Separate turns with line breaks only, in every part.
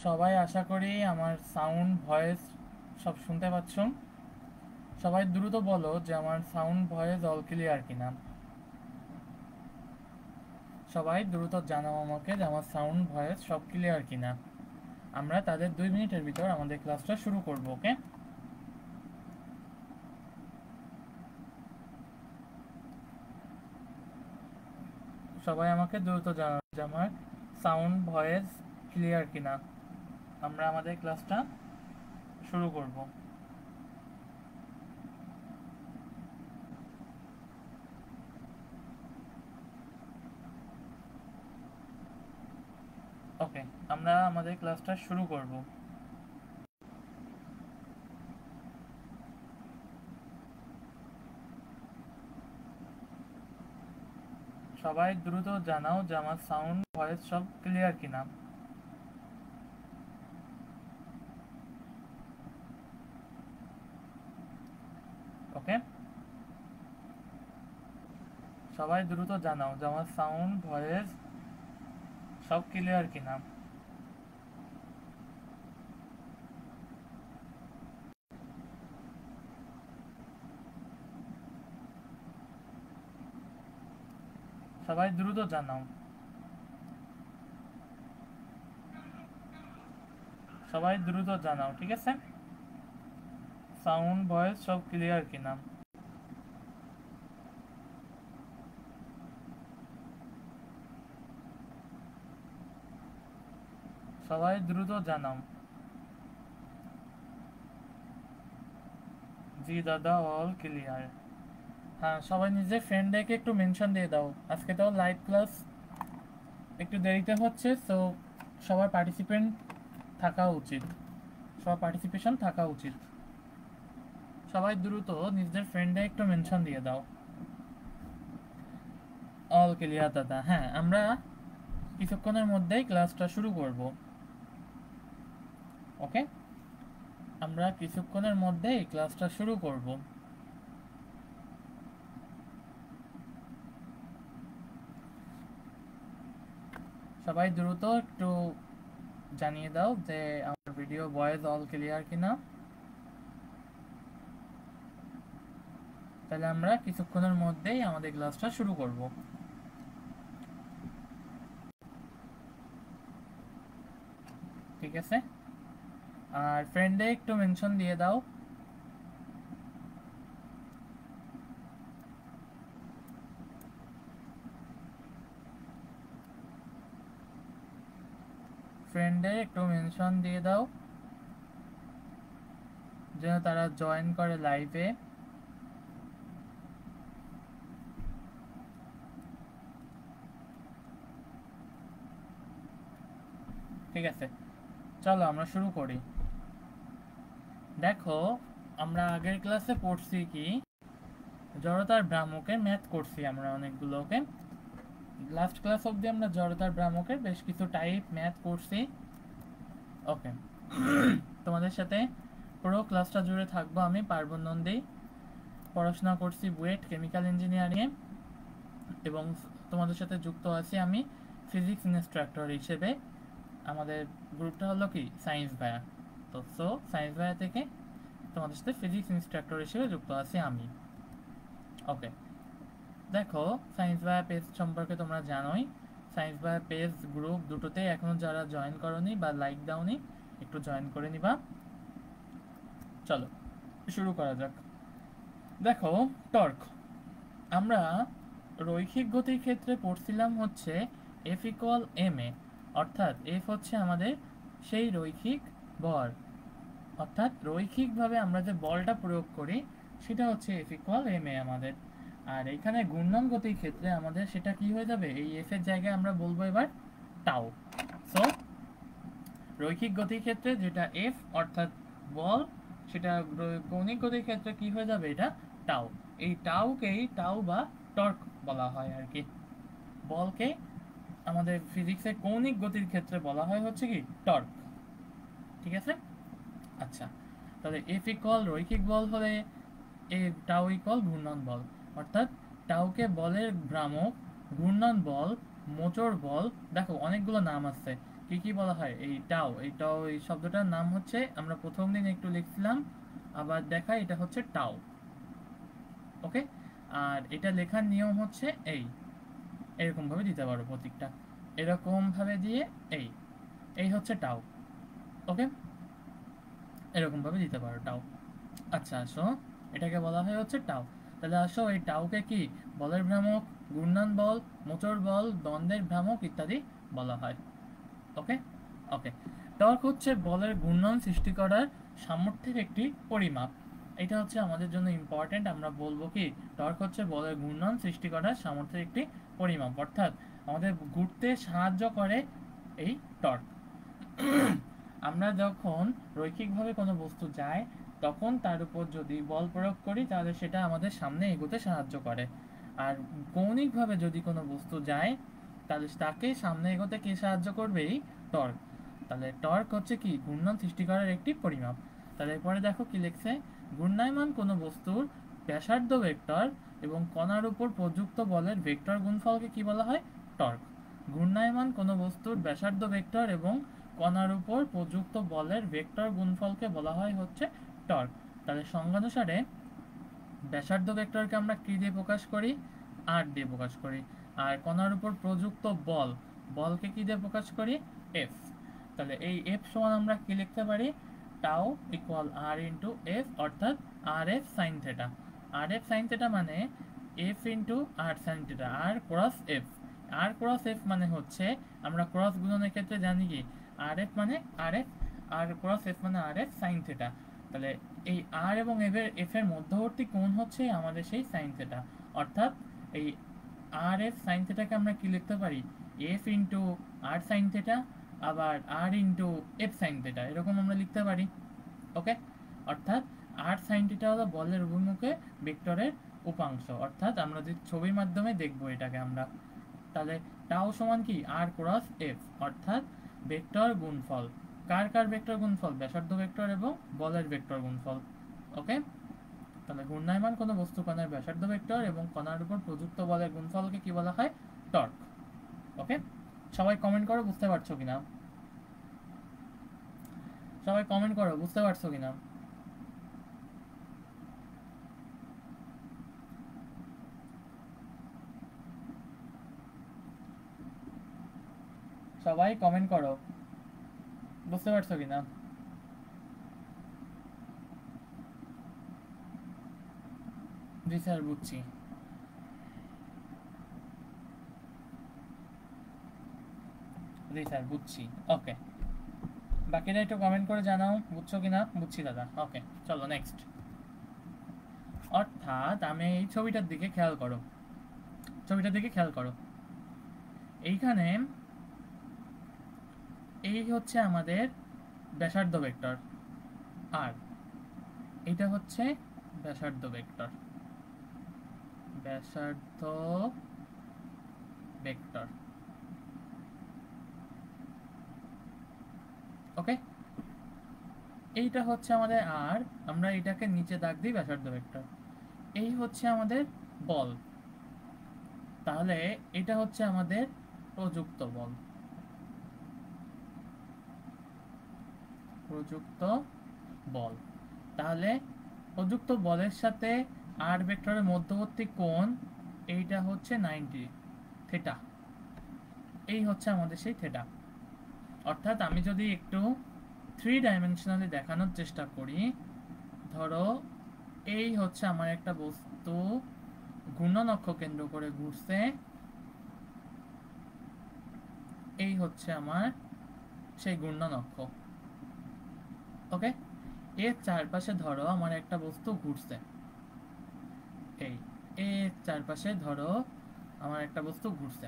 সবাই আশা করি আমার সাউন্ড ভয়েস সব শুনতে পাচ্ছ। সবাই দ্রুত বলো যে আমার সাউন্ড ভয়েস অল ক্লিয়ার কিনা। সবাই দ্রুত জানাও আমাকে যে আমার সাউন্ড ভয়েস সব ক্লিয়ার কিনা। আমরা তাদের 2 মিনিটের ভিতর আমাদের ক্লাসটা শুরু করব। ওকে, সবাই আমাকে দ্রুত জানাও যে আমার সাউন্ড ভয়েস ক্লিয়ার কিনা। আমরা আমাদের ক্লাসটা শুরু করব। ওকে, আমরা আমাদের ক্লাসটা শুরু করব। সবাই দ্রুত জানাও যে আমার সাউন্ড ভয়েস সব ক্লিয়ার কিনা। ওকে, সবাই দ্রুত জানাও যে আমার সাউন্ড ভয়েস সব ক্লিয়ার কিনা। সবাই দ্রুত জানাও, সবাই দ্রুত জানাও, ঠিক আছে? সাউন্ড ভয়েস সব ক্লিয়ার কিনা। সবাই দ্রুত জানাও। জি দাদা, অল ক্লিয়ার। হ্যাঁ, সবাই নিজের ফ্রেন্ডদেরকে একটু মেনশন দিয়ে দাও। আজকে তো লাইভ ক্লাস একটু দেরিতে হচ্ছে, সো সবার পার্টিসিপেন্ট থাকা উচিত, সবার পার্টিসিপেশন থাকা উচিত। সবাই দ্রুত নিজেদের ফ্রেন্ডে একটু মেনশন দিয়ে দাও। অল ক্লিয়ার দাদা। হ্যাঁ, আমরা কিছুক্ষণের মধ্যেই ক্লাসটা শুরু করব। ওকে, আমরা কিছুক্ষণের মধ্যেই ক্লাসটা শুরু করব। সবাই দ্রুত একটু জানিয়ে দাও যে আমার ভিডিও ভয়েস অল ক্লিয়ার কিনা। তাহলে আমরা কিছুক্ষণের মধ্যেই আমাদের ক্লাসটা শুরু করব। ঠিক আছে, আর ফ্রেন্ডে একটু মেনশন দিয়ে দাও। ফ্রেন্ডে একটু মেনশন দিয়ে দাও যেন তারা জয়েন করে লাইভে। ঠিক আছে, চলো আমরা শুরু করি। দেখো, আমরা আগের ক্লাসে পড়ছি কি, জড়তার ভ্রামকের ম্যাথ করছি আমরা অনেকগুলোকে। লাস্ট ক্লাস অবধি আমরা জড়তার ভ্রামকের বেশ কিছু টাইপ ম্যাথ করছি। ওকে, তোমাদের সাথে পুরো ক্লাসটা জুড়ে থাকবো আমি, পার্বণ নন্দী। পড়াশোনা করছি বুয়েট কেমিক্যাল ইঞ্জিনিয়ারিংয়ে, এবং তোমাদের সাথে যুক্ত আছি আমি ফিজিক্স ইনস্ট্রাক্টর হিসেবে। আমাদের গ্রুপটা হলো কি সায়েন্স ভায়া। তো সায়েন্স ভায়া থেকে তোমাদের সাথে ফিজিক্স ইনস্ট্রাক্টর হিসেবে যুক্ত আছি আমি। ওকে, দেখো, সায়েন্স ভায়া পেজ সম্পর্কে তোমরা জানোই। সায়েন্স ভায়া পেজ গ্রুপ দুটোতেই এখনো যারা জয়েন করনি বা লাইক দাওনি, একটু জয়েন করে নিবা। চলো শুরু করা যাক। দেখো, টর্ক আমরা রৈখিক গতির ক্ষেত্রে পড়ছিলাম হচ্ছে এফ ইকুয়াল এম এ, অর্থাৎ এফ হচ্ছে আমাদের সেই রৈখিক বল, অর্থাৎ রৈখিকভাবে আমরা যে বলটা প্রয়োগ করি সেটা হচ্ছে এফ ইকুয়াল এম এ আমাদের। আর এখানে ঘূর্ণন গতির ক্ষেত্রে আমাদের সেটা কি হয়ে যাবে, এই এফ এর জায়গায় আমরা বলবো এবার টাউ। সো রৈখিক গতির ক্ষেত্রে যেটা এফ অর্থাৎ বল, সেটা কৌণিক গতির ক্ষেত্রে কি হয়ে যাবে, এটা টাউ। এই টাউকেই টাউ বা টর্ক বলা হয় আর কি। বলকে আমাদের ফিজিক্সের কৌণিক গতির ক্ষেত্রে বলা হয় হচ্ছে কি টর্ক। ঠিক আছে, আচ্ছা। তাহলে এফ ইকুয়াল রৈখিক বল হলে এ টাউ ইকুয়াল ঘূর্ণন বল, অর্থাৎ টাউকে বলের ভ্রামক, ঘূর্ণন বল, মোচড় বল, দেখো অনেকগুলো নাম আছে, কি কি বলা হয়? এই শব্দটার নাম হচ্ছে, আমরা প্রথম দিন একটু লিখছিলাম, আবার দেখাই, এটা হচ্ছে টাও। ওকে, আর এটা লেখার নিয়ম হচ্ছে এরকম ভাবে দিতে পারো প্রতীকটা, এরকম ভাবে দিয়ে এই এই হচ্ছে টাও। ওকে, এরকম ভাবে দিতে পারো টাও। আচ্ছা আসো, এটাকে বলা হয় হচ্ছে টাও। তাহলে আসো, এই টাওকে কি বলের ভ্রামক, ঘূর্ণন বল, মোচড় বল, দ্বন্দ্বের ভ্রামক ইত্যাদি বলা হয়। ওকে ওকে, টর্ক হচ্ছে বলের ঘূর্ণন সৃষ্টি করার সামর্থ্যের একটি পরিমাপ। এটা হচ্ছে আমাদের জন্য ইম্পর্টেন্ট, আমরা বলবো কি টর্ক হচ্ছে বলের ঘূর্ণন সৃষ্টি করার সামর্থ্যের একটি পরিমাপ, অর্থাৎ আমাদের ঘুরতে সাহায্য করে এই টর্ক। আমরা যখন রৈখিকভাবে কোনো বস্তু যায়, তখন তার উপর যদি বল প্রয়োগ করি, তাহলে সেটা আমাদের সামনে এগোতে সাহায্য করে। আর কৌণিকভাবে যদি কোনো বস্তু যায়, তাহলে তাকে সামনে এগোতে কে সাহায্য করবে? এই টর্ক। তাহলে টর্ক হচ্ছে কি ঘূর্ণন সৃষ্টি করার একটি পরিমাপ। তাহলে এরপরে দেখো কি লিখছে, ঘূর্ণায়মান কোনো বস্তুর ব্যাসার্ধ ভেক্টর এবং কণার উপর প্রযুক্ত বলের ভেক্টর গুণফলকে কি বলা হয়? টর্ক। ঘূর্ণায়মান কোনো বস্তুর ব্যাসার্ধ ভেক্টর এবং কণার উপর প্রযুক্ত বলের ভেক্টর গুণফলকে বলা হয় হচ্ছে টর্ক। তাহলে সংজ্ঞানুসারে ব্যাসার্ধ ভেক্টরকে আমরা কি দিয়ে প্রকাশ করি? আর দিয়ে প্রকাশ করি। আর কণার উপর প্রযুক্ত বলকে কি দিয়ে প্রকাশ করি? এফ। তাহলে এই এফ সমান আমরা কি লিখতে পারি? টাও ইকুয়াল আর ইন্টু এফ, অর্থাৎ আর এফ সাইন থেটা। আর এফ সাইন থেটা মানে এফ ইন্টু আর সাইন থেটা, আর ক্রস এফ। আর ক্রস এফ মানে হচ্ছে, আমরা ক্রস গুণনের ক্ষেত্রে জানি কি আর এফ মানে আর এফ, আর ক্রস এফ মানে আর এফ সাইন থেটা। তাহলে এই আর এবং এফ এর মধ্যবর্তী কোণ হচ্ছে আমাদের সেই সাইন থেটা, অর্থাৎ এই আর এফ সাইন থেটাকে আমরা কি লিখতে পারি? এফ ইন্টু আর সাইন থেটা, আবার আর ইন্টু এফ সাইন থেটা, এরকম আমরা লিখতে পারি। ওকে, অর্থাৎ আর সাইন থিটা হলো বলের অভিমুখে ভেক্টরের উপাংশ, অর্থাৎ আমরা যে ছবির মাধ্যমে দেখবো এটাকে আমরা। তাহলে টাও সমান কি আর ক্রস এফ, অর্থাৎ ভেক্টর গুণফল। কার কার ভেক্টর গুণফল? ব্যাসার্ধ ভেক্টর এবং বলের ভেক্টর গুণফল। ওকে, তাহলে ঘূর্ণায়মান কোনো বস্তু কণার ব্যাসার্ধ ভেক্টর এবং কণার উপর প্রযুক্ত বলের গুণফলকে কি বলা হয়? টর্ক। ওকে, সবাই কমেন্ট করো বুঝতে পারছো কিনা, সবাই কমেন্ট করো বুঝতে পারছো কিনা। সবাই কমেন্ট করো বুঝতে পারছো কিনা। জি স্যার বুঝছি। জি স্যার বুঝছি। ওকে, বাকিরা একটু কমেন্ট করে জানাও বুঝছো কিনা। বুঝছি দাদা। ওকে, চলো নেক্সট। অর্থাৎ আমি এই ছবিটার দিকে খেয়াল করো, ছবিটার দিকে খেয়াল করো। এইখানে এই হচ্ছে আমাদের ব্যাসার্ধ ভেক্টর, আর এটা হচ্ছে ব্যাসার্ধ ভেক্টর, ব্যাসার্ধ ভেক্টর। ওকে, এইটা হচ্ছে আমাদের আর, আমরা এটাকে নিচে দাগ দিই ব্যাসার্ধ ভেক্টর। এই হচ্ছে আমাদের বল, তাহলে এটা হচ্ছে আমাদের প্রযুক্ত বল, প্রযুক্ত বল। তাহলে প্রযুক্ত বলের সাথে আর ভেক্টরের মধ্যবর্তী কোণ এইটা হচ্ছে 90 থেটা, এই হচ্ছে আমাদের সেই থেটা। অর্থাৎ আমি যদি একটু 3 ডাইমেনশনালি দেখানোর চেষ্টা করি, ধরো এই হচ্ছে আমার একটা বস্তু ঘূর্ণন অক্ষ কেন্দ্র করে ঘুরছে, এই হচ্ছে আমার সেই ঘূর্ণন অক্ষ। ওকে, এর চারপাশে ধরো আমার একটা বস্তু ঘুরছে, এই এর চারপাশে ধরো আমার একটা বস্তু ঘুরছে,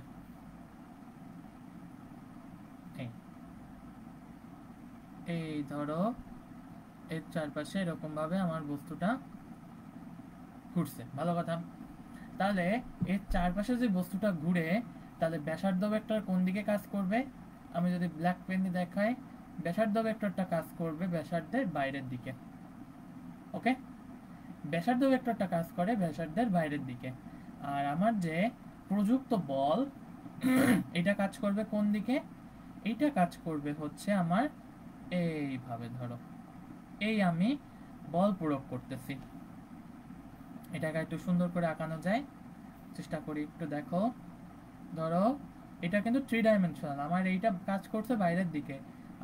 এই ধরো এর চারপাশে এরকম ভাবে আমার বস্তুটা ঘুরছে। ভালো কথা। তাহলে এর চারপাশে যে বস্তুটা ঘুরে, তাহলে ব্যাসার্ধ ভেক্টর কোন দিকে কাজ করবে? আমি যদি ব্ল্যাক পেন দিয়ে দেখাই, ব্যাসার্ধ ভেক্টরটা কাজ করবে ব্যাসার্ধের বাইরের দিকে। ওকে, ব্যাসার্ধ ভেক্টরটা কাজ করে ব্যাসার্ধের বাইরের দিকে, আর আমার যে প্রযুক্ত বল এটা কাজ করবে কোন দিকে? এইটা কাজ করবে হচ্ছে আমার এইভাবে, ধরো এই আমি বল প্রয়োগ করতেছি, এটাকে একটু সুন্দর করে আঁকানো যায়, চেষ্টা করি একটু দেখো। ধরো এটা কিন্তু 3 ডাইমেনশনাল, আমার এইটা কাজ করছে বাইরের দিকে,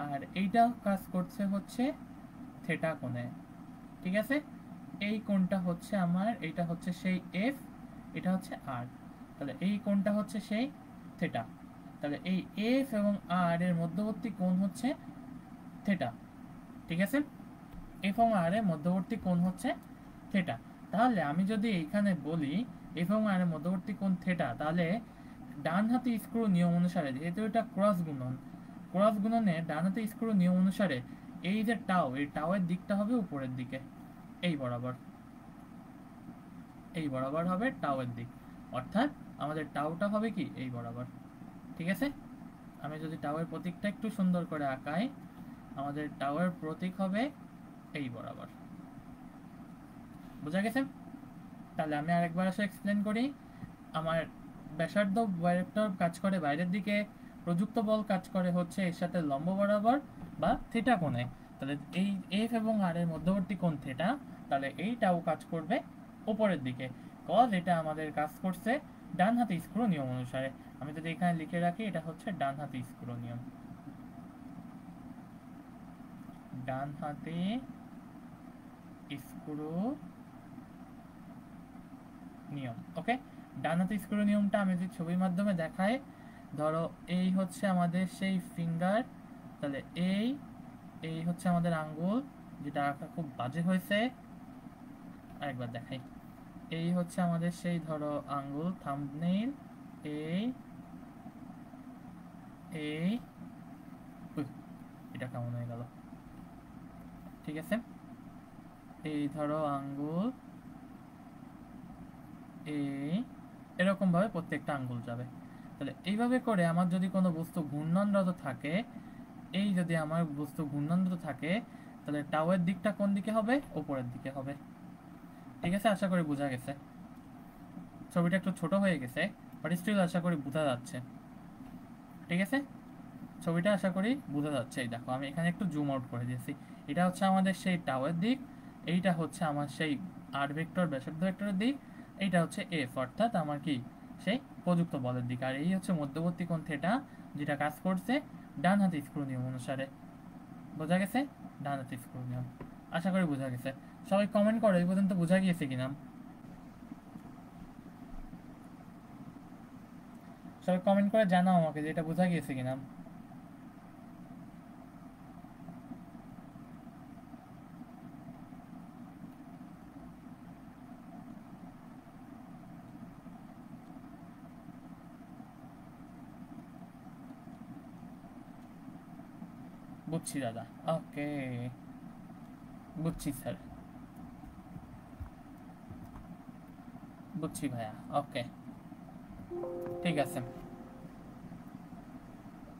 আর এইটা কাজ করছে হচ্ছে থেটা কোণে, ঠিক আছে। এই কোণটা হচ্ছে আমার, এইটা হচ্ছে সেই এফ, এটা হচ্ছে আর, তাহলে এই কোণটা হচ্ছে সেই থেটা, তাহলে এই এফ এবং আর এর মধ্যবর্তী কোণ হচ্ছে থেটা, ঠিক আছে। এফ এবং আর এর মধ্যবর্তী কোণ হচ্ছে থেটা। তাহলে আমি যদি এইখানে বলি এফ এবং আর এর মধ্যবর্তী কোণ থেটা, তাহলে ডান হাতে স্ক্রু নিয়ম অনুসারে, যেহেতু এটা ক্রস গুণন, ক্রস গুণনে ডান হাতে স্ক্রু নিয়ম অনুসারে এই যে টাও, এই টাও এর দিকটা হবে উপরের দিকে, এই বরাবর, এই বরাবর হবে টাও এর দিক, অর্থাৎ আমাদের টাওটা হবে কি এই বরাবর, ঠিক আছে। আমি যদি টাওয়ের প্রতীকটা একটু সুন্দর করে আঁকাই, আমাদের টাওয়ার প্রতীক হবে এই বরাবর, বোঝা গেছে। তাহলে আমি আরেকবার আসলে এক্সপ্লেন করি। আমার ব্যাসার্ধ ভেক্টর কাজ করে বাইরের দিকে, প্রযুক্ত বল কাজ করে হচ্ছে এর সাথে লম্ব বরাবর বা থিটা কোণে, তাহলে এই এফ এবং আর এর মধ্যবর্তী কোণ থিটা, তাহলে এইটাও কাজ করবে উপরের দিকে, কজ এটা আমাদের কাজ করছে ডান হাতে স্ক্রু নিয়ম অনুসারে। আমি যদি এখানে লিখে রাখি, এটা হচ্ছে ডান হাতে স্ক্রু নিয়ম, ডান হাতে স্ক্রু নিয়ম, ওকে। ডান হাতে স্ক্রু নিয়মটা আমি যদি ছবির মাধ্যমে দেখাই, ধরো এই হচ্ছে আমাদের সেই ফিঙ্গার, তাহলে এই এই হচ্ছে আমাদের আঙ্গুল, যেটা আঁকা খুব বাজে হয়েছে, আরেকবার দেখাই। এই হচ্ছে আমাদের সেই ধরো আঙ্গুল, থাম্বনেইল, এই এই এটা কেমন হয়ে গেল, ঠিক আছে। এই ধরো আঙ্গুল, এই এরকম ভাবে প্রত্যেকটা আঙ্গুল যাবে। তাহলে এইভাবে করে আমার যদি কোনো বস্তু ঘূর্ণনরত থাকে, এই যদি আমার বস্তু ঘূর্ণনরত থাকে, তাহলে টাওয়ের দিকটা কোন দিকে হবে, উপরের দিকে হবে, ঠিক আছে। আশা করি বোঝা গেছে। ছবিটা একটু ছোট হয়ে গেছে, বাট স্টিল আশা করি বোঝা যাচ্ছে, ঠিক আছে। ছবিটা আশা করি বোঝা যাচ্ছে। এই দেখো আমি এখানে একটু জুম আউট করে দিয়েছি, এটা হচ্ছে আমাদের সেই টাওয়ার দিক, এইটা হচ্ছে আমার সেই আর ভেক্টর ব্যাসার্ধ ভেক্টরের দিক, এইটা হচ্ছে এফ, অর্থাৎ আমার কি সেই প্রযুক্ত বলের দিক, আর এই হচ্ছে মধ্যবর্তী কোণ থেটা, যেটা কাজ করছে ডান হাতে স্ক্রু নিয়ম অনুসারে, বোঝা গেছে। ডান হাতে স্ক্রু নিয়ম, আশা করি বোঝা গেছে। সবাই কমেন্ট করো এই পর্যন্ত বোঝা গিয়েছে কিনা, সবাই কমেন্ট করে জানাও আমাকে যে এটা বোঝা গিয়েছে কিনা। বুঝছি দাদা, ওকে, বুঝছি স্যার, বুঝছি ভাইয়া, ওকে, ঠিক আছে,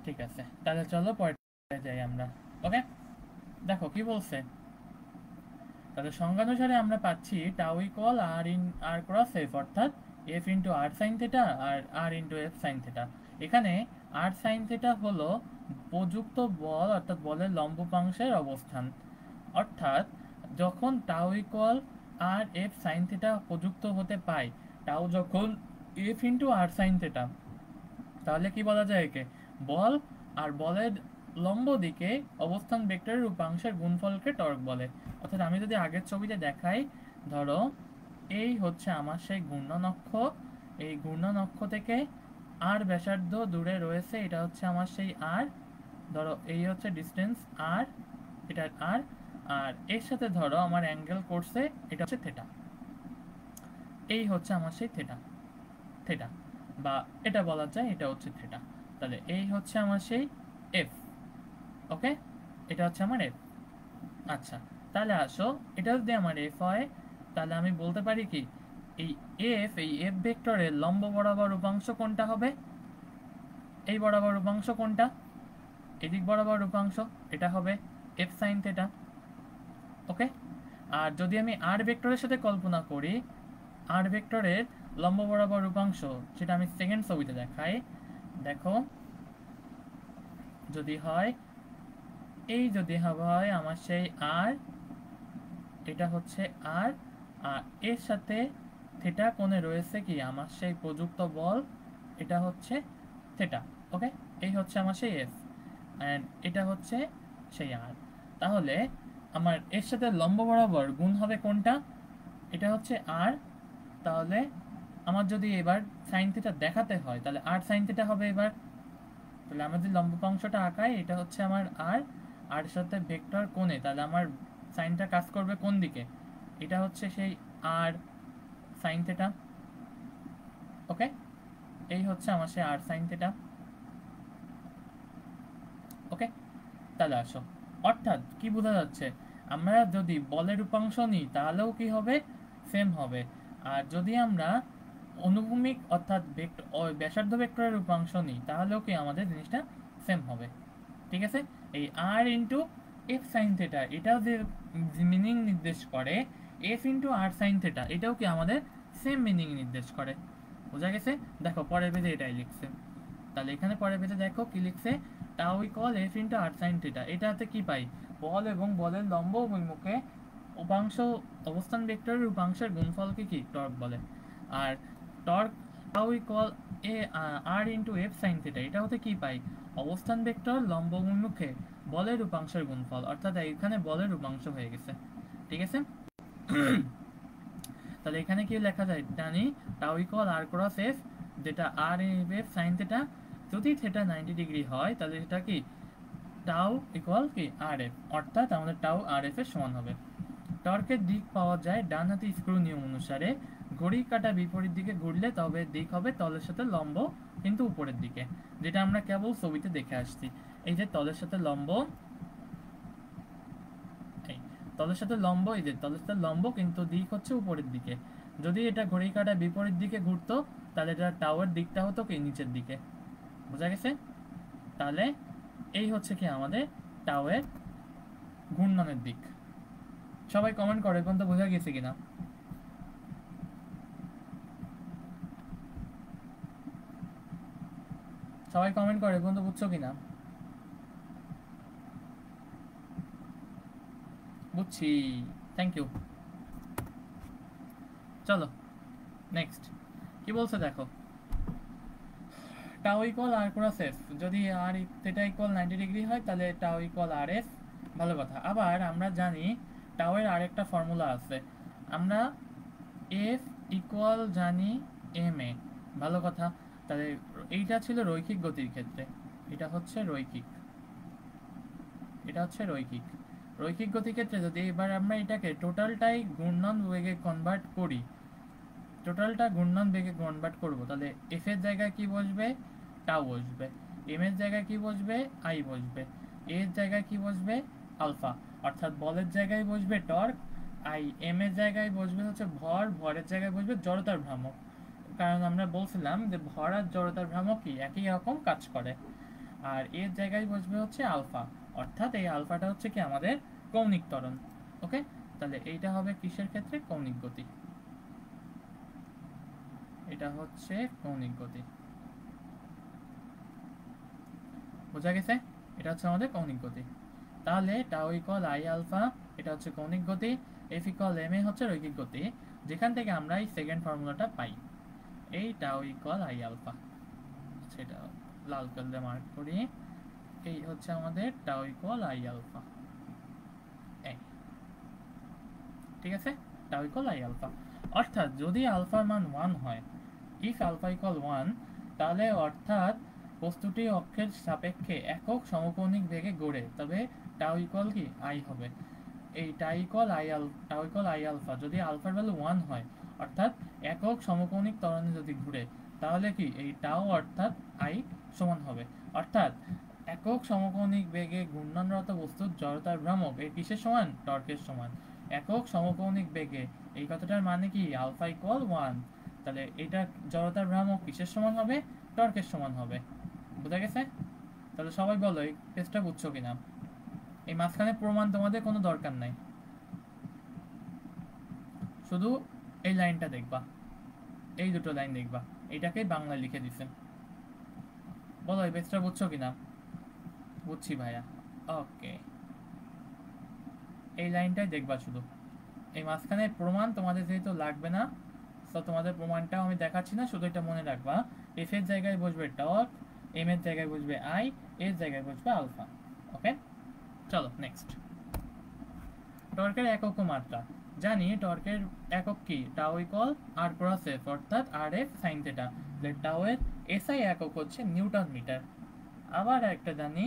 ঠিক আছে। তাহলে চলো পরে যাই আমরা, ওকে। দেখো কি বলছে, তাহলে সংজ্ঞানুসারে আমরা পাচ্ছি টাউ ইকুয়াল আর ইন আর ক্রস এফ, অর্থাৎ এফ ইন্টু আর সাইন থেটা আর r into F sine theta. এখানে আর সাইন থেটা হলো প্রযুক্ত বল, অর্থাৎ বলের লম্বপাংশের অবস্থান, অর্থাৎ যখন টাউ ইকুয়াল আর এফ সাইন থেটা প্রযুক্ত হতে পায়, টাউ যখন এফ ইন্টু আর সাইন থেটা, তাহলে কি বলা যায় একে, বল আর বলের লম্ব দিকে অবস্থান ভেক্টরের উপাংশের গুণফলকে টর্ক বলে। অর্থাৎ আমি যদি আগের ছবিতে দেখাই, ধরো এই হচ্ছে আমার সেই ঘূর্ণন অক্ষ, এই ঘূর্ণন অক্ষ থেকে আর ব্যাসার্ধ দূরে রয়েছে, এটা হচ্ছে আমার সেই আর, ধরো এই হচ্ছে ডিস্টেন্স আর, এটা আর, আর এর সাথে ধরো আমার অ্যাঙ্গেল করছে, এটা হচ্ছে থেটা, এই হচ্ছে আমার সেই থেটা, থেটা বা এটা বলা যায় এটা হচ্ছে থেটা। তাহলে এই হচ্ছে আমার সেই এফ, ওকে, এটা হচ্ছে আমার এফ। আচ্ছা, তাহলে আসো, এটা যদি আমার এফ হয়, তাহলে আমি বলতে পারি কি, এই এই এফ ভেক্টরের লম্ব বরাবর উপাংশ কোনটা হবে, এই বরাবর উপাংশ কোনটা, এদিক বরাবর উপাংশ, এটা হবে এফ সাইন থেটা, ওকে। আর যদি আমি আর ভেক্টরের সাথে কল্পনা করি, আর ভেক্টরের লম্ব বরাবর উপাংশ, যেটা আমি সেকেন্ড ছবিতে দেখাই, দেখো যদি হয় এই যদি হয় আমার সেই আর, এটা হচ্ছে আর, আর এর সাথে থিটা কোণে রয়েছে কি আমার সেই প্রযুক্ত বল, এটা হচ্ছে থিটা। ওকে, এই হচ্ছে আমার সেই এফ, অ্যান্ড এটা হচ্ছে সেই আর। তাহলে আমার এর সাথে লম্ব বরাবর গুণ হবে কোনটা, এটা হচ্ছে আর। তাহলে আমার যদি এবার সাইন থিটা দেখাতে হয় তাহলে আর সাইন থিটা হবে এবার। তাহলে আমার যে লম্ব অংশটা আঁকায় এটা হচ্ছে আমার আর, আর সাথে ভেক্টর কোণে, তাহলে আমার সাইনটা কাজ করবে কোন দিকে, এটা হচ্ছে সেই আর সাইন থিটা। ওকে, এই হচ্ছে আমার সেই আর সাইন থিটা। ওকে, তাহলে আসো, অর্থাৎ কি বোঝা যাচ্ছে, আমরা যদি বলের উপাংশ নিই তাহলেও কি হবে, সেম হবে। আর যদি আমরা অনুভূমিক অর্থাৎ ব্যাসার্ধ ভেক্টরের উপাংশ নিই তাহলেও কি আমাদের জিনিসটা সেম হবে। ঠিক আছে, এই আর ইন্টু এফ সাইন থেটা এটাও যে মিনিং নির্দেশ করে, এফ ইন্টু আর সাইন থেটা এটাও কি আমাদের সেম মিনিং নির্দেশ করে। বোঝা গেছে? দেখো পরের পেজে এটাই লিখছে। তাহলে এখানে পরের পেজে দেখো কি লিখছে, টাউ ইকুয়াল এফ ইন্টু আর সাইন থিটা। এটাতে কি পাই, বল এবং বলের লম্ব অভিমুখে উপাংশ অবস্থান ভেক্টরের উপাংশের গুণফলকে কি টর্ক বলে। আর টর্ক টাউ ইকুয়াল এ আর ইন্টু এফ সাইন থিটা, এটা হতে কি পাই, অবস্থান ভেক্টর লম্ব অভিমুখে বলের উপাংশের গুণফল, অর্থাৎ এখানে বলের উপাংশ হয়ে গেছে। ঠিক আছে, তাহলে এখানে কি লেখা যায় জানি, টাউ ইকুয়াল আর ক্রস এফ, যেটা আর এফ সাইন থিটা, যদি থিটা 90 ডিগ্রি হয় তাহলে এটা কি টাউ ইকুয়াল কি আর এফ, অর্থাৎ আমাদের টাউ আর এফ এর সমান হবে। টর্কের দিক পাওয়া যায় ডান হাতে স্ক্রু নিয়ম অনুসারে, ঘড়ি কাঁটা বিপরীত দিকে ঘুরলে তবে দিক হবে তলের সাথে লম্ব কিন্তু উপরের দিকে, যেটা আমরা কেবল ছবিতে দেখে আসছি। এই যে তলের সাথে লম্ব, এই তলের সাথে লম্ব, এই যে তলের সাথে লম্ব কিন্তু দিক হচ্ছে উপরের দিকে। যদি এটা ঘড়ি কাঁটা বিপরীত দিকে ঘুরতো তাহলে এটা টাওয়ার দিকটা হতো কি নিচের দিকে। বোঝা গেছে? তাহলে এই হচ্ছে কি আমাদের টাওয়ার ঘূর্ণনের দিক। সবাই কমেন্ট করে কোনটা বোঝা গেছে কিনা। সবাই কমেন্ট করে কোনটা বুঝছো কিনা। বুঝছি, থ্যাংক ইউ। চলো নেক্সট কি বলছে দেখো, টাও ইকুয়াল আর ক্রস এফ, যদি আর থিটা ইকুয়াল 90 ডিগ্রি হয় তাহলে টাও ইকুয়াল আর এফ। ভালো কথা, আবার আমরা জানি টাও এর আরেকটা ফর্মুলা আছে, আমরা এফ ইকুয়াল জানি এম এ। ভালো কথা, তাহলে এইটা ছিল রৈখিক গতির ক্ষেত্রে, এটা হচ্ছে রৈখিক, এটা হচ্ছে রৈখিক। রৈখিক গতির ক্ষেত্রে যদি এবার আমরা এটাকে টোটালটাই ঘূর্ণন বেগে কনভার্ট করি, টোটালটা ঘূর্ণন বেগে কনভার্ট করব, তাহলে এফ এর জায়গায় কি বসবে, টাউ বসবে, এম এর জায়গায় কি বসবে, আই বসবে, এর জায়গায় কি বসবে, আলফা, অর্থাৎ বলের জায়গায় বসবে টর্ক, আই এম এর জায়গায় বসবে হচ্ছে ভর, ভরের জায়গায় বসবে জড়তার ভ্রামক, কারণ আমরা বলছিলাম যে ভর আর জড়তার ভ্রামক কি একই রকম কাজ করে। আর এর জায়গায় বসবে হচ্ছে আলফা, অর্থাৎ এই আলফাটা হচ্ছে কি আমাদের কৌণিক ত্বরণ। ওকে, তাহলে এইটা হবে কিসের ক্ষেত্রে, কৌণিক গতি, এটা হচ্ছে কৌণিক গতি। বোঝা গেছে? এটা হচ্ছে আমাদের কৌণিক গতি। তাহলে টাও ইকুয়াল আই আলফা, এটা হচ্ছে কৌণিক গতি, এফ ইকুয়াল এম এ হচ্ছে রৈখিক গতি, যেখান থেকে আমরা এই সেকেন্ড ফর্মুলাটা পাই, এই টাও ইকুয়াল আই আলফা, সেটা লাল কালারে মার্ক করি, এই হচ্ছে আমাদের টাও ইকুয়াল আই আলফা। এই ঠিক আছে, টাও ইকুয়াল আই আলফা, অর্থাৎ যদি আলফার মান 1 হয়, ইফ আলফা ইকুয়াল 1, তাহলে অর্থাৎ বস্তুটি অক্ষের সাপেক্ষে একক সমকৌণিক বেগে ঘোরে, তবে টাও ইকুয়াল কি আই হবে। এই টাও ইকুয়াল আই আলফা যদি আলফার ভ্যালু 1 হয়, অর্থাৎ একক সমকৌণিক ত্বরণে যদি ঘুরে, তাহলে কি এই টাও অর্থাৎ আই সমান হবে। অর্থাৎ একক সমকৌণিক বেগে ঘূর্ণনরত বস্তুর জড়তার ভ্রামক এই কিসের সমান, টর্কের সমান। একক সমকৌণিক বেগে, এই কথাটার মানে কি আলফা ইকুয়াল 1, তাহলে এটা জড়তার ভ্রামক কিসের সমান হবে, টর্কের সমান হবে। বোঝা গেছে? তাহলে সবাই বলো এই পেজটা বুঝছো কিনা। এই মাঝখানে প্রমাণ তোমাদের কোনো দরকার নাই, শুধু এই লাইনটা দেখবা, এই দুটো লাইন দেখবা, এটাকেই বাংলায় লিখে দিছে। বলো এই পেজটা বুঝছো কিনা। বুঝছি ভাইয়া। ওকে, এই লাইনটাই দেখবা শুধু, এই মাঝখানে প্রমাণ তোমাদের যেহেতু লাগবে না, তো তোমাদের প্রমাণটাও আমি দেখাচ্ছি না, শুধু এটা মনে রাখবা। এফ এর জায়গায় বসবে টর্ক, এম এর জায়গায় বসবে আই, এর জায়গায় বসবে আলফা। ওকে, চলো নেক্সট। টর্কের একক ও মাত্রা জানি। টর্কের একক কি? টাও ইকুয়াল আর ক্রস এফ, অর্থাৎ আর এফ সাইন থিটা। টাও এর এসআই একক হচ্ছে নিউটন মিটার। আবার একটা জানি,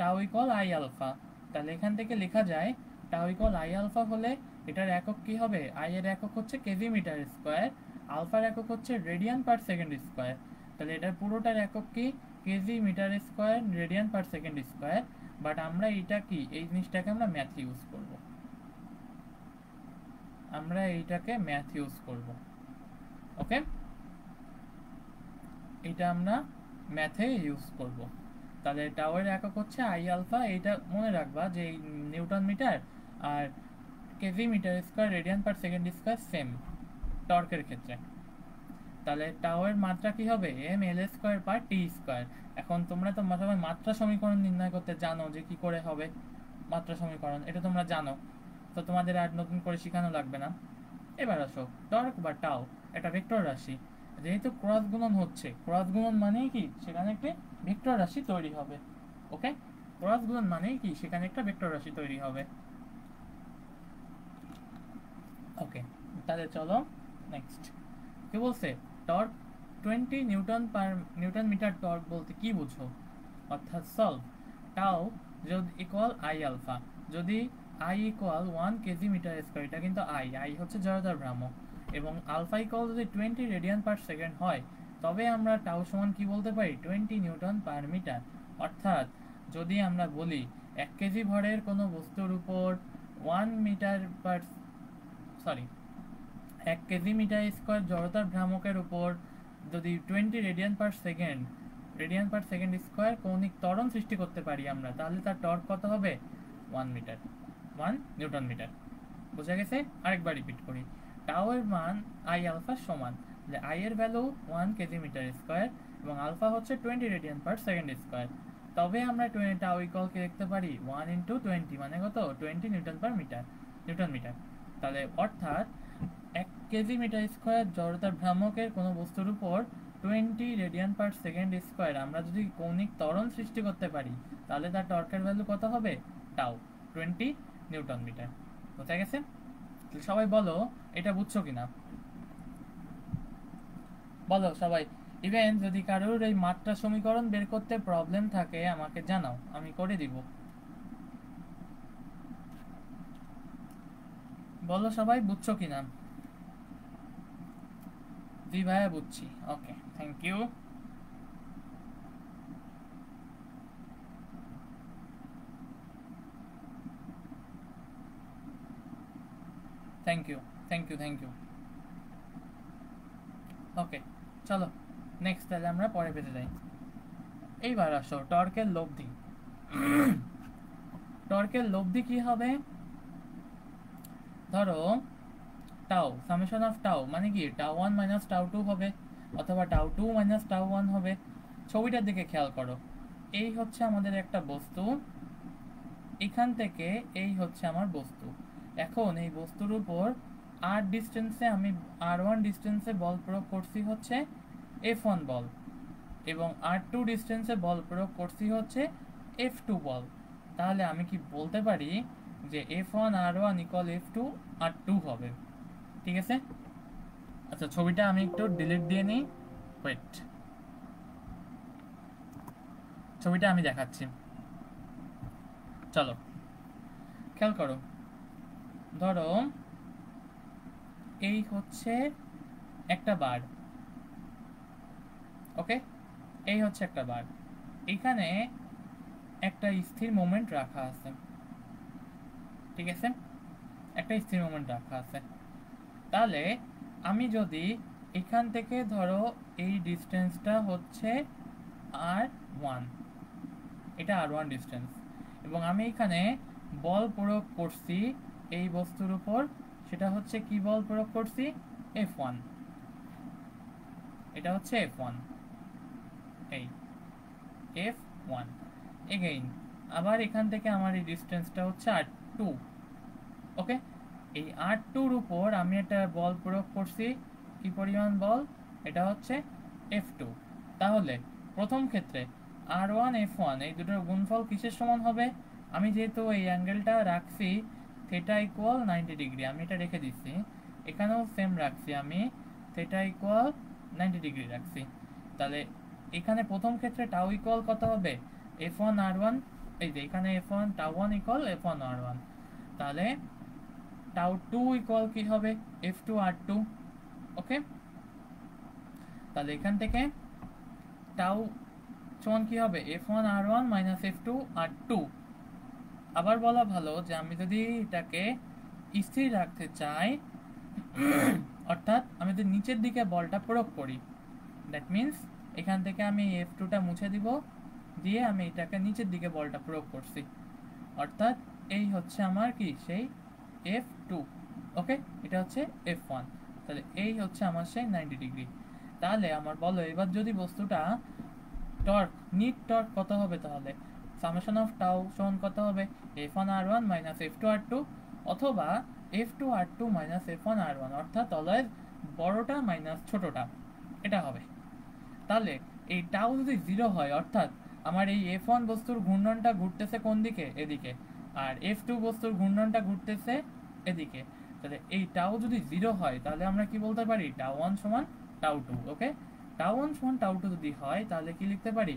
টাও ইকুয়াল আই আলফা। তাহলে এখান থেকে লেখা যায় টাও ইকুয়াল আই আলফা হলে এটার একক কি হবে? আই এর একক হচ্ছে কেজি মিটার স্কোয়ার, আলফার একক হচ্ছে রেডিয়ান পার সেকেন্ড স্কোয়ার। তাহলে এটার পুরোটার একক কি? KG metre square radian per second square. But আমরা এটা কি, এই জিনিসটাকে আমরা ম্যাথ ইউজ করব, আমরা এইটাকে ম্যাথ ইউজ করব। ওকে, এটা আমরা ম্যাথে ইউজ করব। তাহলে টাওয়ার একক হচ্ছে আই আলফা, এইটা মনে রাখবা যে নিউটন মিটার আর K G metre square radian per second square same টর্কের ক্ষেত্রে। তাহলে টাওয়ার মাত্রা কি হবে? M L square per T square. এখন তোমরা তো সবাই মাত্রা সমীকরণ নির্ণয় করতে জানো যে কি করে হবে মাত্রা সমীকরণ, এটা তোমরা জানো, তো তোমাদের আর নতুন করে শেখানো লাগবে না। এবার আসো, টর্ক বা টাও একটা ভেক্টর রাশি, যেহেতু ক্রস গুণন হচ্ছে, ক্রস গুণন মানেই কি সেখানে একটি ভেক্টর রাশি তৈরি হবে। ওকে, ক্রস গুণন মানেই কি সেখানে একটা ভেক্টর রাশি তৈরি হবে। ওকে, তাহলে চলো নেক্সট। কি বলছে? Torque 20 Newton metre. টর্ক বলতে কি বুঝো? অর্থাৎ সলভ টাও যদি ইকুয়াল আই আলফা, যদি I equal 1 KG metre square, এটা কিন্তু আই হচ্ছে জড়তার ভ্রামক, এবং আলফা ইকুয়াল যদি 20 রেডিয়ান পার সেকেন্ড হয়, তবে আমরা টাও সমান কি বলতে পারি? 20 নিউটন পার মিটার। অর্থাৎ যদি আমরা বলি 1 কেজি ভরের কোনো বস্তুর উপর 1 metre per, sorry, 1 KG metre square জড়তার ভ্রামকের উপর যদি 20 রেডিয়ান পার সেকেন্ড স্কোয়ার কৌণিক ত্বরণ সৃষ্টি করতে পারি আমরা, তাহলে তার টর্ক কত হবে? 1 নিউটন মিটার। বোঝা গেছে? আরেকবার রিপিট করি, টাও এর মান আই আলফা সমান, আই এর ভ্যালু 1 কেজি মিটার স্কোয়ার এবং আলফা হচ্ছে 20 রেডিয়ান পার সেকেন্ড স্কোয়ার। তবে আমরা টাও ইকুয়াল কে দেখতে পারি 1 ইন্টু 20, মানে কত? 20 নিউটন মিটার। তাহলে অর্থাৎ 1 কেজি মিটার স্কোয়ার জড়তার ভ্রামকের কোনো বস্তুর উপর 20 রেডিয়ান পার সেকেন্ড স্কোয়ার আমরা যদি কৌণিক ত্বরণ সৃষ্টি করতে পারি, তাহলে তার টর্কের ভ্যালু কত হবে? টাও 20 নিউটন মিটার। বোঝা গেছে? সবাই বলো এটা বুঝছো কিনা, বলো সবাই। ইভেন যদি কারোর এই মাত্রা সমীকরণ বের করতে প্রবলেম থাকে আমাকে জানাও, আমি করে দিব। বলো সবাই বুঝছো কিনা? জি ভাইয়া বুঝছি। Okay, thank you. Thank you, thank you, thank you. Okay, চলো নেক্সট, তাহলে আমরা পরে পেতে যাই। এইবার আসো টর্কের লব্ধি। টর্কের লব্ধি কি হবে? ধরো টাও সামেশন অফ টাও মানে কি টাও 1 মাইনাস টাও 2 হবে, অথবা টাও 2 মাইনাস টাও 1 হবে। ছবিটার দিকে খেয়াল করো, এই হচ্ছে আমাদের একটা বস্তু, এখান থেকে এই হচ্ছে আমার বস্তু। এখন এই বস্তুর উপর আর ডিস্টেন্সে আমি r1 ডিস্টেন্সে বল প্রয়োগ করছি হচ্ছে f1 বল, এবং r2 ডিস্টেন্সে বল প্রয়োগ করছি হচ্ছে f2 বল। তাহলে আমি কি বলতে পারি যে f1 r1 equal f2 r2 হবে। ঠিক আছে? আচ্ছা, ছবিটা আমি একটু ডিলিট দিয়ে নিই, ওয়েট, ছবিটা আমি দেখাচ্ছি। চলো খেয়াল করো, ধরো এই হচ্ছে একটা বার। ওকে, এই হচ্ছে একটা বার, এখানে একটা স্থির মোমেন্ট রাখা আছে। ঠিক আছে, একটা স্থির মোমেন্ট রাখা আছে। তাহলে আমি যদি এখান থেকে ধরো এই ডিস্টেন্সটা হচ্ছে r1, এটা r1 ডিস্টেন্স, এবং আমি এখানে বল প্রয়োগ করছি এই বস্তুর উপর, সেটা হচ্ছে কি বল প্রয়োগ করছি? f1, এটা হচ্ছে f1, এই f1। এগেইন আবার এখান থেকে আমার এই ডিস্টেন্সটা হচ্ছে r2। ওকে, এই r2-র উপর আমি একটা বল প্রয়োগ করছি। কি পরিমাণ বল? এটা হচ্ছে F2। তাহলে প্রথম ক্ষেত্রে R1 F1 এই দুটোর গুণফল কিসের সমান হবে? আমি যেহেতু এই অ্যাঙ্গেলটা রাখছি থিটা ইকুয়াল 90 ডিগ্রি, আমি এটা রেখে দিচ্ছি। এখানেও সেম রাখছি, আমি থিটা ইকুয়াল 90 ডিগ্রি রাখছি। তাহলে এখানে প্রথম ক্ষেত্রে টাউ ইকুয়াল কত হবে? F1 R1, এই যে এখানে F1 tau 1 equal F1 R1। তাহলে টাউ 2 ইকুয়াল কি হবে? F2 R2। ওকে, তাহলে এখান থেকে টাউ সমান কি হবে? F1 R1 minus F2 R2। আবার বলা ভালো যে আমি যদি এটাকে স্থির রাখতে চাই, অর্থাৎ আমি যদি নিচের দিকে বলটা প্রয়োগ করি, দ্যাট মিন্স এখান থেকে আমি F2টা মুছে দিব, দিয়ে আমি এটাকে নিচের দিকে বলটা প্রয়োগ করছি, অর্থাৎ এই হচ্ছে আমার কি সেই F2। ওকে, এটা হচ্ছে F1। তাহলে এই হচ্ছে আমার সেই 90 ডিগ্রি। তাহলে আমার বলো এবার যদি বস্তুটা টর্ক, নিট টর্ক কত হবে? তাহলে সামেশন অফ টাউ সমান কত হবে? F1 R1 minus F2 R2, অথবা F2 R2 minus F1 R1, অর্থাৎ অলওয়েজ বড়টা মাইনাস ছোটটা, এটা হবে। তাহলে এই টাউ যদি 0 হয়, অর্থাৎ আমার এই F1 বস্তুর ঘূর্ণনটা ঘুরতেছে কোন দিকে? এদিকে। আর F2 বস্তুর ঘূর্ণনটা ঘুরতেছে এদিকে। তাহলে এই টাউ যদি 0 হয়, তাহলে আমরা কি বলতে পারি? টাউ 1 সমান টাউ 2। ওকে, টাউ 1 সমান টাউ 2 যদি হয়, তাহলে কি লিখতে পারি?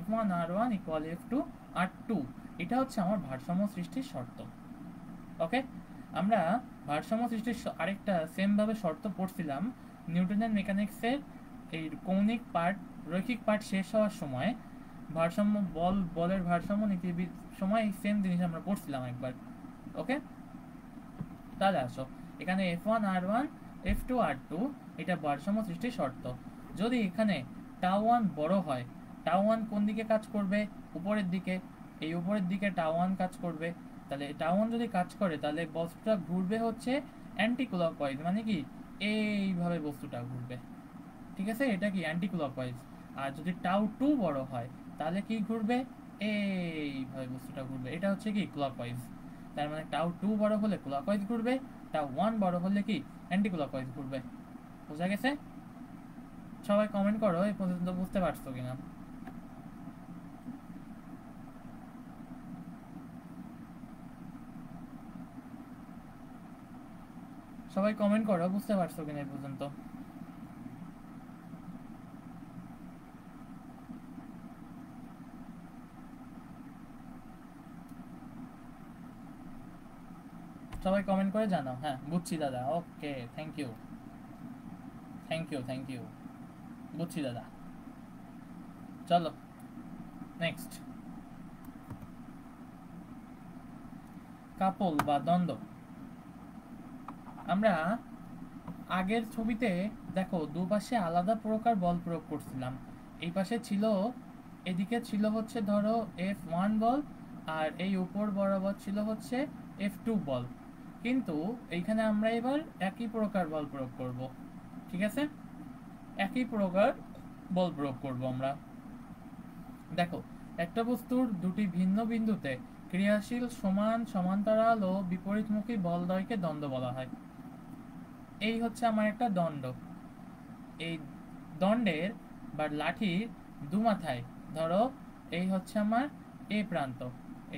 F1 R1 equal F2 R2। এটা হচ্ছে আমার ভারসাম্য সৃষ্টির শর্ত। ওকে, আমরা ভারসাম্য সৃষ্টির আরেকটা সেম ভাবে শর্ত পড়ছিলাম নিউটনের মেকানিক্সের এই কৌণিক পার্ট, রৈখিক পার্ট শেষ হওয়ার সময় ভারসাম্য বলের ভারসাম্য নীতির সময় এই সেম জিনিস আমরা পড়ছিলাম একবার। ওকে, তাহলে আসো এখানে F1 R1 F2 R2 এটা ভারসাম্য সৃষ্টির শর্ত। যদি এখানে টাউ 1 বড় হয়, টাউ 1 কোন দিকে কাজ করবে? উপরের দিকে। এই উপরের দিকে টাউ 1 কাজ করবে। তাহলে টাউ 1 যদি কাজ করে, তাহলে বস্তুটা ঘুরবে হচ্ছে অ্যান্টি ক্লকওয়াইজ, মানে কি এইভাবে বস্তুটা ঘুরবে। ঠিক আছে, এটা কি অ্যান্টি ক্লকওয়াইজ। আর যদি টাউ 2 বড় হয়, তাহলে কি ঘুরবে? এইভাবে বস্তুটা ঘুরবে। এটা হচ্ছে কি ক্লকওয়াইজ। তার মানে টাউ 2 বড় হলে ক্লকওয়াইজ ঘুরবে, টাউ 1 বড় হলে কি অ্যান্টি ক্লকওয়াইজ ঘুরবে। বোঝা গেছে? সবাই কমেন্ট করো এই পর্যন্ত বুঝতে পারছো কিনা। সবাই কমেন্ট করো বুঝতে পারছো কিনা এই পর্যন্ত। সবাই কমেন্ট করে জানাও। হ্যাঁ, বুঝছি দাদা। Okay, thank you, thank you, thank you. বুঝছি দাদা। চলো নেক্সট, কাপল বা দ্বন্দ্ব। আমরা আগের ছবিতে দেখো দুপাশে আলাদা প্রকার বল প্রয়োগ করছিলাম। এই পাশে ছিল, এদিকে ছিল হচ্ছে ধরো F1 বল, আর এই উপর বরাবর ছিল হচ্ছে F2 বল। কিন্তু এইখানে আমরা এবার একই প্রকার বল প্রয়োগ করব। ঠিক আছে, একই প্রকার বল প্রয়োগ করব আমরা। দেখো, একটা বস্তুর দুটি ভিন্ন বিন্দুতে ক্রিয়াশীল সমান সমান্তরাল ও বিপরীতমুখী বলদ্বয়কে দ্বন্দ্ব বলা হয়। এই হচ্ছে আমার একটা দণ্ড। এই দণ্ডের বা লাঠির দু মাথায় ধরো এই হচ্ছে আমার এ প্রান্ত,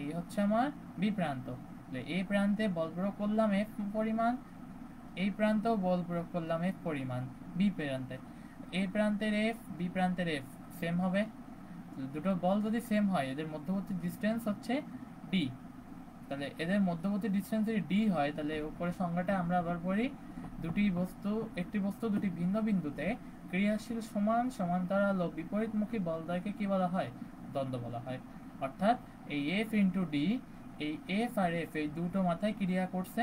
এই হচ্ছে আমার বি প্রান্ত। এ প্রান্তে বল প্রয়োগ করলাম F পরিমাণ, এই প্রান্তেও বল প্রয়োগ করলাম F পরিমাণ। বি প্রান্তে এ প্রান্তের F, বি প্রান্তের F সেম হবে। দুটো বল যদি সেম হয়, এদের মধ্যবর্তী ডিস্টেন্স হচ্ছে D। তাহলে এদের মধ্যবর্তী ডিস্টেন্স যদি D হয়, তাহলে উপরের সংজ্ঞাটা আমরা আবার পড়ি। একটি বস্তু দুটি ভিন্ন বিন্দুতে ক্রিয়াশীল সমান সমান্তরাল ও বিপরীতমুখী বলদ্বয়কে কি বলা হয়? দ্বন্দ্ব বলা হয়। অর্থাৎ এই F ইন্টু D, এই F আর F এই দুটো মাথায় ক্রিয়া করছে।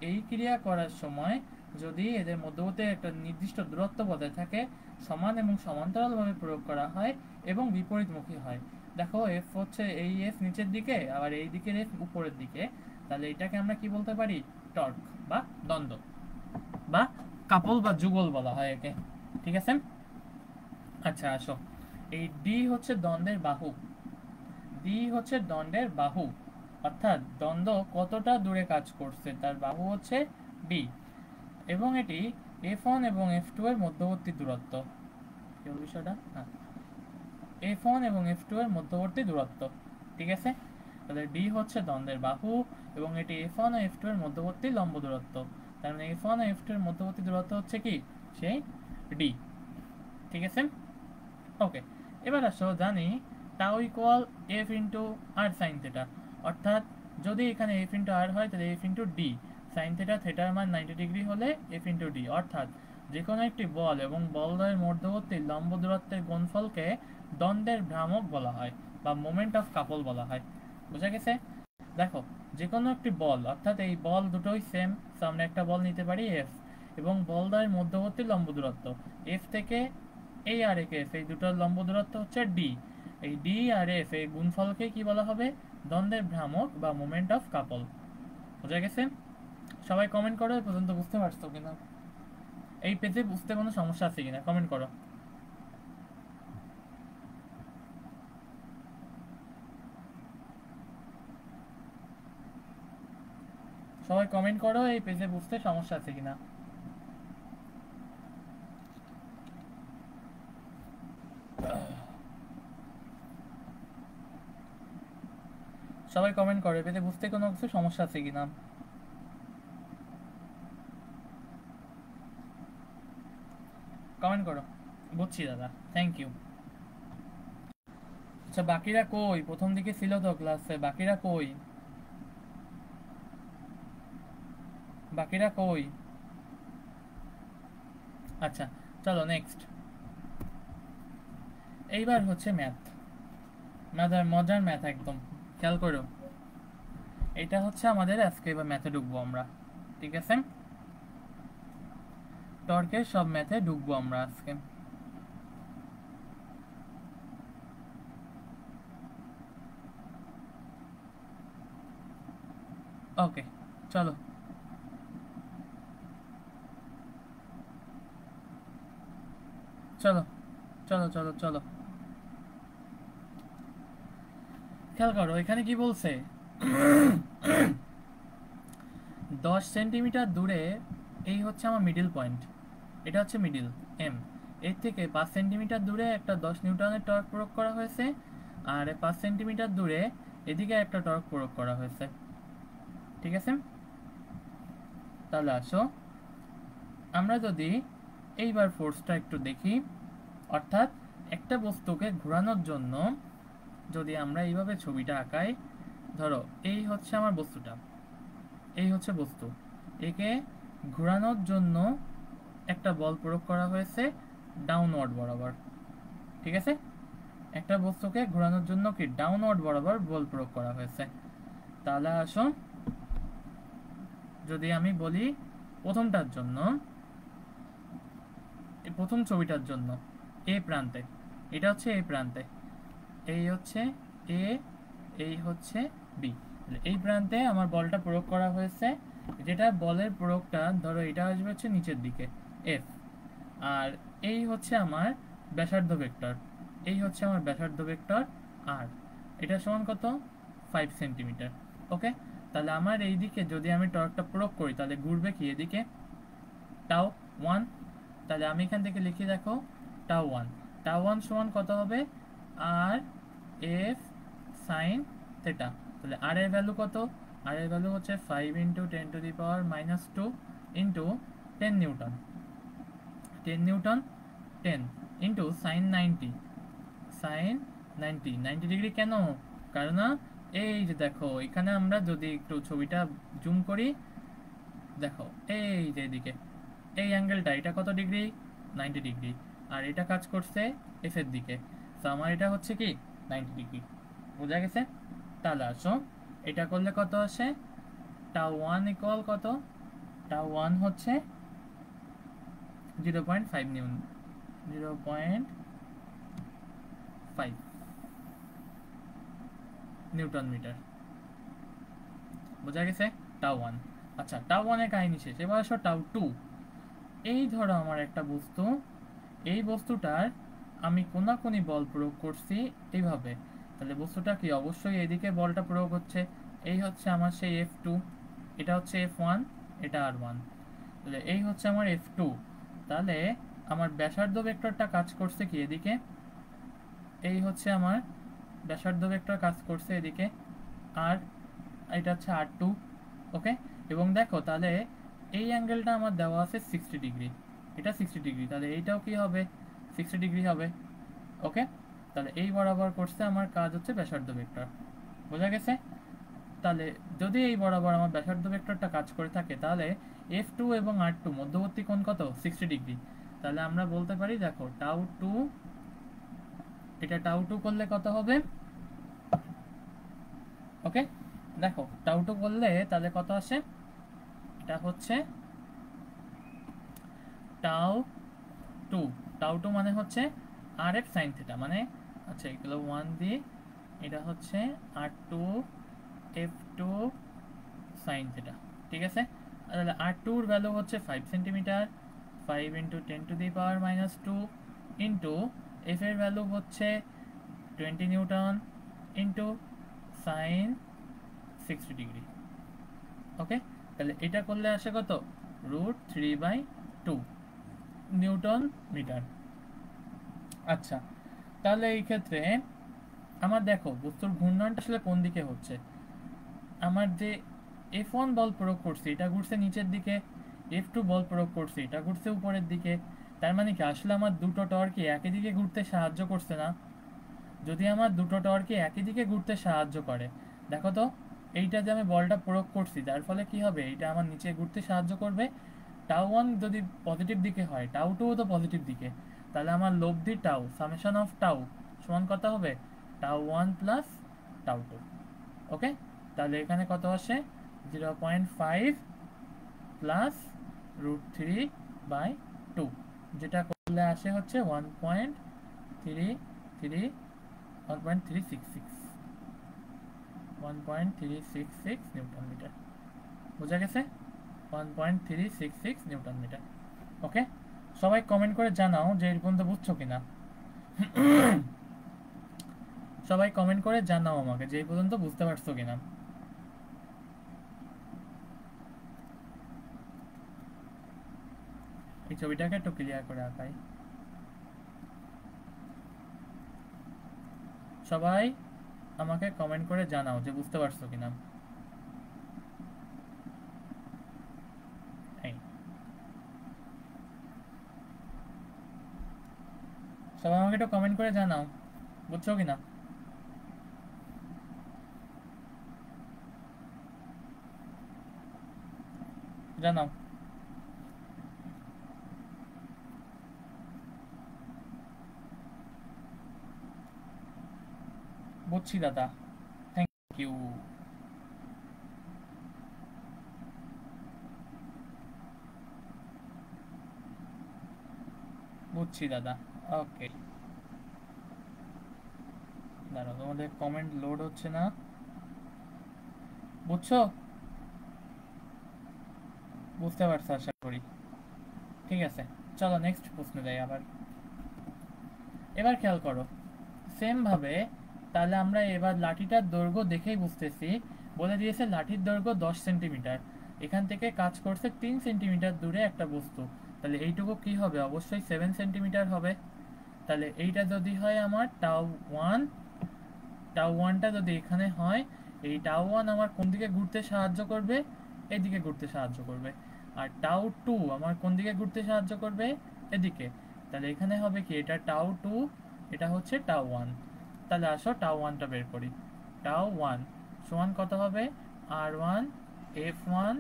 এই ক্রিয়া করার সময় যদি এদের মধ্যবর্তী একটা নির্দিষ্ট দূরত্ব বজায় থাকে, সমান এবং সমান্তরালভাবে প্রয়োগ করা হয় এবং বিপরীতমুখী হয়। দেখো F হচ্ছে এই F নিচের দিকে, আবার এই দিকের F উপরের দিকে। তাহলে এটাকে আমরা কি বলতে পারি? টর্ক বা দ্বন্দ্ব বা কাপল বা যুগল বলা হয় একে। ঠিক আছে, আচ্ছা আসো, এই D হচ্ছে দ্বন্দ্বের বাহু। D ডি হচ্ছে দণ্ডের বাহু, অর্থাৎ দণ্ড কতটা দূরে কাজ করছে তার বাহু হচ্ছে ডি, এবং এটি F1 এবং F2 এর মধ্যবর্তী দূরত্ব। কি হল বিষয়টা? হ্যাঁ, F1 এবং F2 এর মধ্যবর্তী দূরত্ব। ঠিক আছে, তাহলে ডি হচ্ছে দণ্ডের বাহু এবং এটি F1 ও F2 এর মধ্যবর্তী লম্ব দূরত্ব। তার মানে F1 ও F2 এর মধ্যবর্তী দূরত্ব হচ্ছে কি, সেই ডি। ঠিক আছে, ওকে। এবার আসো জানি টাউ ইকুয়াল এফ ইন্টু আর সাইন থেটা, অর্থাৎ যদি এখানে এফ ইন্টু আর হয় তাহলে F into D, sine theta, থেটার মান 90 ডিগ্রি হলে এফ ইন্টু ডি, অর্থাৎ যে কোনো একটি বল এবং বলদ্বয়ের মধ্যবর্তী লম্ব দূরত্বের গুণফলকে দণ্ডের ভ্রামক বলা হয় বা মোমেন্ট অফ কাপল বলা হয়। বুঝা গেছে? দেখো, যে কোনো একটি বল, অর্থাৎ এই বল দুটোই সেম, সামনে একটা বল নিতে পারি এফ, এবং বলদ্বয়ের মধ্যবর্তী লম্ব দূরত্ব এফ থেকে এই আর এফ, এই দুটোর লম্ব দূরত্ব হচ্ছে ডি। এই ডি আর এফ এই গুণফলকে কি বলা হবে? দ্বন্দ্বের ভ্রামক বা মোমেন্ট অফ কাপল। বুঝা গেছে? সবাই কমেন্ট করো, এই পর্যন্ত বুঝতে পারছো কিনা, এই পেজে বুঝতে কোনো সমস্যা আছে কিনা কমেন্ট করো। সবাই কমেন্ট করো, এই পেজে বুঝতে সমস্যা আছে কিনা। সবাই কমেন্ট করো, এই পেজে বুঝতে কোনো কিছু সমস্যা আছে কিনা। কমেন্ট করো, বুঝছি দাদা, থ্যাংক ইউ। আচ্ছা, বাকিরা কই? প্রথম দিকে ছিল তো ক্লাসে, বাকিরা কই? বাকিরা কই? আচ্ছা, চলো নেক্সট। এইবার হচ্ছে ম্যাথ, মজার ম্যাথ একদম, খেয়াল করো। এটা হচ্ছে আমাদের আজকে, এবার ম্যাথে ঢুকবো আমরা। ঠিক আছে, টর্কের সব ম্যাথে ঢুকবো আমরা আজকে। ওকে, চলো চলো চলো চলো চলো, খেয়াল করো এখানে কি বলছে। 10 সেন্টিমিটার দূরে এই হচ্ছে আমার মিডিল পয়েন্ট, এটা হচ্ছে মিডিল এম। এর থেকে 5 সেন্টিমিটার দূরে একটা 10 নিউটনের টর্ক প্রয়োগ করা হয়েছে, আর 5 সেন্টিমিটার দূরে এদিকে একটা টর্ক প্রয়োগ করা হয়েছে। ঠিক আছে, তাহলে আসো আমরা যদি এইবার ফোর্সটা একটু দেখি, অর্থাৎ একটা বস্তুকে ঘোরানোর জন্য যদি আমরা এইভাবে ছবিটা আঁকাই, ধরো এই হচ্ছে আমার বস্তুটা, এই হচ্ছে বস্তু, একে ঘোরানোর জন্য একটা বল প্রয়োগ করা হয়েছে ডাউনওয়ার্ড বরাবর। ঠিক আছে, একটা বস্তুকে ঘোরানোর জন্য কি ডাউনওয়ার্ড বরাবর বল প্রয়োগ করা হয়েছে। তাহলে আসো যদি আমি বলি প্রথমটার জন্য, প্রথম ছবিটার জন্য এ প্রান্তে, এটা হচ্ছে এ প্রান্তে, এই হচ্ছে এ, এই হচ্ছে বি, এই প্রান্তে আমার বলটা প্রয়োগ করা হয়েছে, যেটা বলের প্রয়োগটা ধরো এটা আসবে হচ্ছে নিচের দিকে এফ, আর এই হচ্ছে আমার ব্যাসার্ধ ভেক্টর, এই হচ্ছে আমার ব্যাসার্ধ ভেক্টর আর এটা সমান কত? 5 সেন্টিমিটার। ওকে, তাহলে আমার এই দিকে যদি আমি টর্কটা প্রয়োগ করি তাহলে ঘুরবে কি এদিকে, টাও 1। তাহলে আমি এখান থেকে লিখে দেখো টাও 1, টাও 1 সমান কত হবে? আর এফ সাইন থেটা। তাহলে আর এর ভ্যালু কত? আর এর ভ্যালু হচ্ছে 5 into 10⁻² into 10 newton, 10 newton, 10 into sine 90, sine 90 degree. কেন? কারণ এই যে দেখো এখানে আমরা যদি একটু ছবিটা জুম করি, দেখো এই যে এদিকে এই অ্যাঙ্গেলটা, এটা কত ডিগ্রি? 90 ডিগ্রি, আর এটা কাজ করছে এফ এর দিকে, তো আমার এটা হচ্ছে কি 90 ডিগ্রি। বোঝা গেছে? তাহলে আসো এটা করলে কত আসে? টাও 1 ইকুয়াল কত? টাও 1 হচ্ছে 0.5 নিউটন মিটার। বোঝা গেছে? টাও 1। আচ্ছা, টাও 1 এর কাহিনী শেষ, এবার আসো টাও 2। এই ধরো আমার একটা বস্তু, এই বস্তুটার আমি কোনাকুনি বল প্রয়োগ করছি এইভাবে, তাহলে বস্তুটা কি, অবশ্যই এদিকে বলটা প্রয়োগ হচ্ছে। এই হচ্ছে আমার সেই F2, এটা হচ্ছে F1, এটা R1। তাহলে এই হচ্ছে আমার F2। তাহলে আমার ব্যাসার্ধ ভেক্টরটা কাজ করছে কি এদিকে, এই হচ্ছে আমার ব্যাসার্ধ ভেক্টর কাজ করছে এদিকে আর এটা হচ্ছে R2। ওকে, এবং দেখো তাহলে এই অ্যাঙ্গেলটা আমার দেওয়া আছে 60 ডিগ্রি, এটা 60 ডিগ্রি, তাহলে এইটাও কি হবে, 60 ডিগ্রি হবে। ওকে, তাহলে এই বরাবর করছে আমার কাজ হচ্ছে ব্যাসার্ধ ভেক্টর, বোঝা গেছে? তাহলে যদি এই বরাবর আমার ব্যাসার্ধ ভেক্টরটা কাজ করে থাকে, তাহলে F2 এবং R2 মধ্যবর্তী কোণ কত, 60 ডিগ্রি। তাহলে আমরা বলতে পারি, দেখো τ2, এটা τ2 করলে কত হবে, ওকে দেখো τ2 করলে তাহলে কত আসে, এটা হচ্ছে τ2, τ2 মানে হচ্ছে RF sin থিটা, মানে আচ্ছা এগুলো 1 দিয়ে, এটা হচ্ছে R2 F2 sin থিটা, ঠিক আছে? তাহলে R2 এর ভ্যালু হচ্ছে 5 সেন্টিমিটার, 5 ইন্টু 10⁻², ইন্টু F এর ভ্যালু হচ্ছে 20 নিউটন, ইন্টু সাইন 60 ডিগ্রি। ওকে, তাহলে এটা করলে আসে কত, √3/2 নিউটন মিটার। আচ্ছা, তাহলে এই ক্ষেত্রে আমার দেখো বস্তুর ঘূর্ণনটা আসলে কোন দিকে হচ্ছে, আমার যে F1 বল প্রয়োগ করছি এটা ঘুরছে নিচের দিকে, F2 বল প্রয়োগ করছি এটা ঘুরছে উপরের দিকে। তার মানে কি আসলে আমার দুটো টর্কই একই দিকে ঘুরতে সাহায্য করছে না? যদি আমার দুটো টর্কই একই দিকে ঘুরতে সাহায্য করে, দেখো তো এইটা যে আমি বলটা প্রয়োগ করছি তার ফলে কি হবে, এইটা আমার নিচে ঘুরতে সাহায্য করবে। τ1 যদি পজিটিভ দিকে হয়, τ2 তো পজিটিভ দিকে, তাহলে আমার লব্ধি টাউ সামেশন অফ টাউ সমান কত হবে, τ1 প্লাস τ2। ওকে, তাহলে এখানে কত আসে, 0.5 প্লাস √3/2, যেটা করলে আসে হচ্ছে 1.366 নিউটন মিটার, বোঝা গেছে? 1.366 নিউটন মিটার। ওকে, সবাই কমেন্ট করে জানাও যে এর পর্যন্ত বুঝছো কিনা। সবাই কমেন্ট করে জানাও আমাকে যে এই পর্যন্ত বুঝতে পারছো কিনা। এই ছবিটাকে একটু ক্লিয়ার করে আঁকাই। সবাই আমাকে কমেন্ট করে জানাও যে বুঝতে পারছো কিনা। এই সবাই আমাকে একটু কমেন্ট করে জানাও বুঝছো কিনা। জানাও। বুঝছি দাদা, থ্যাংক ইউ। বুঝছি দাদা, ওকে। দাঁড়াও, তোমাদের কমেন্ট লোড হচ্ছে না, বুঝছো? বুঝতে পারছো আশা করি। ঠিক আছে, চলো নেক্সট প্রশ্ন যাই আবার। এবার খেয়াল করো, সেম ভাবে তাহলে আমরা এবার লাঠিটার দৈর্ঘ্য দেখেই বুঝতেছি, বলে দিয়েছে লাঠির দৈর্ঘ্য 10 সেন্টিমিটার, এখান থেকে কাজ করছে 3 সেন্টিমিটার দূরে একটা বস্তু, তাহলে এইটুকু কি হবে, অবশ্যই 7 সেন্টিমিটার হবে। তাহলে এইটা যদি হয় আমার τ1, τ1টা যদি এখানে হয়, এই τ1 আমার কোন দিকে ঘুরতে সাহায্য করবে, এদিকে ঘুরতে সাহায্য করবে। আর τ2 আমার কোন দিকে ঘুরতে সাহায্য করবে, এদিকে। তাহলে এখানে হবে কি, এটা τ2, এটা হচ্ছে τ1। তাহলে আসো τ1টা বের করি। τ1 সমান কত হবে, R1 F1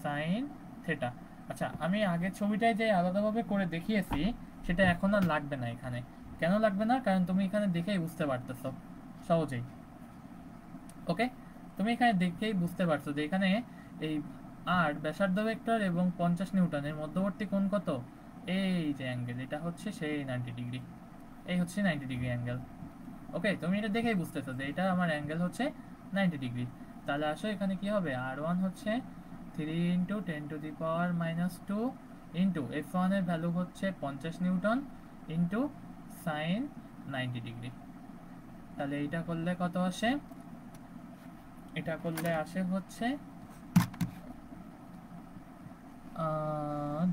সাইন থিটা। আচ্ছা, আমি আগের ছবিটায় যে আলাদাভাবে করে দেখিয়েছি সেটা এখন আর লাগবে না এখানে। কেন লাগবে না, কারণ তুমি এখানে দেখেই বুঝতে পারতেছো সহজেই। ওকে, তুমি এখানে দেখেই বুঝতে পারছো যে এখানে এই আর ব্যাসার্ধ ভেক্টর এবং 50 নিউটনের মধ্যবর্তী কোণ কত, এই যে অ্যাঙ্গেল, এটা হচ্ছে সেই 90 ডিগ্রি, এই হচ্ছে 90 ডিগ্রি অ্যাঙ্গেল। ওকে, তুমি এটা দেখেই বুঝতেছো যে এটা আমার অ্যাঙ্গেল হচ্ছে 90 ডিগ্রি। তাহলে আসো এখানে কি হবে, R1 হচ্ছে 3 ইন্টু 10⁻² ইন্টু F1 এর ভ্যালু হচ্ছে 50 নিউটন ইন্টু সাইন 90 ডিগ্রি। তাহলে এইটা করলে কত আসে? এটা করলে আসে হচ্ছে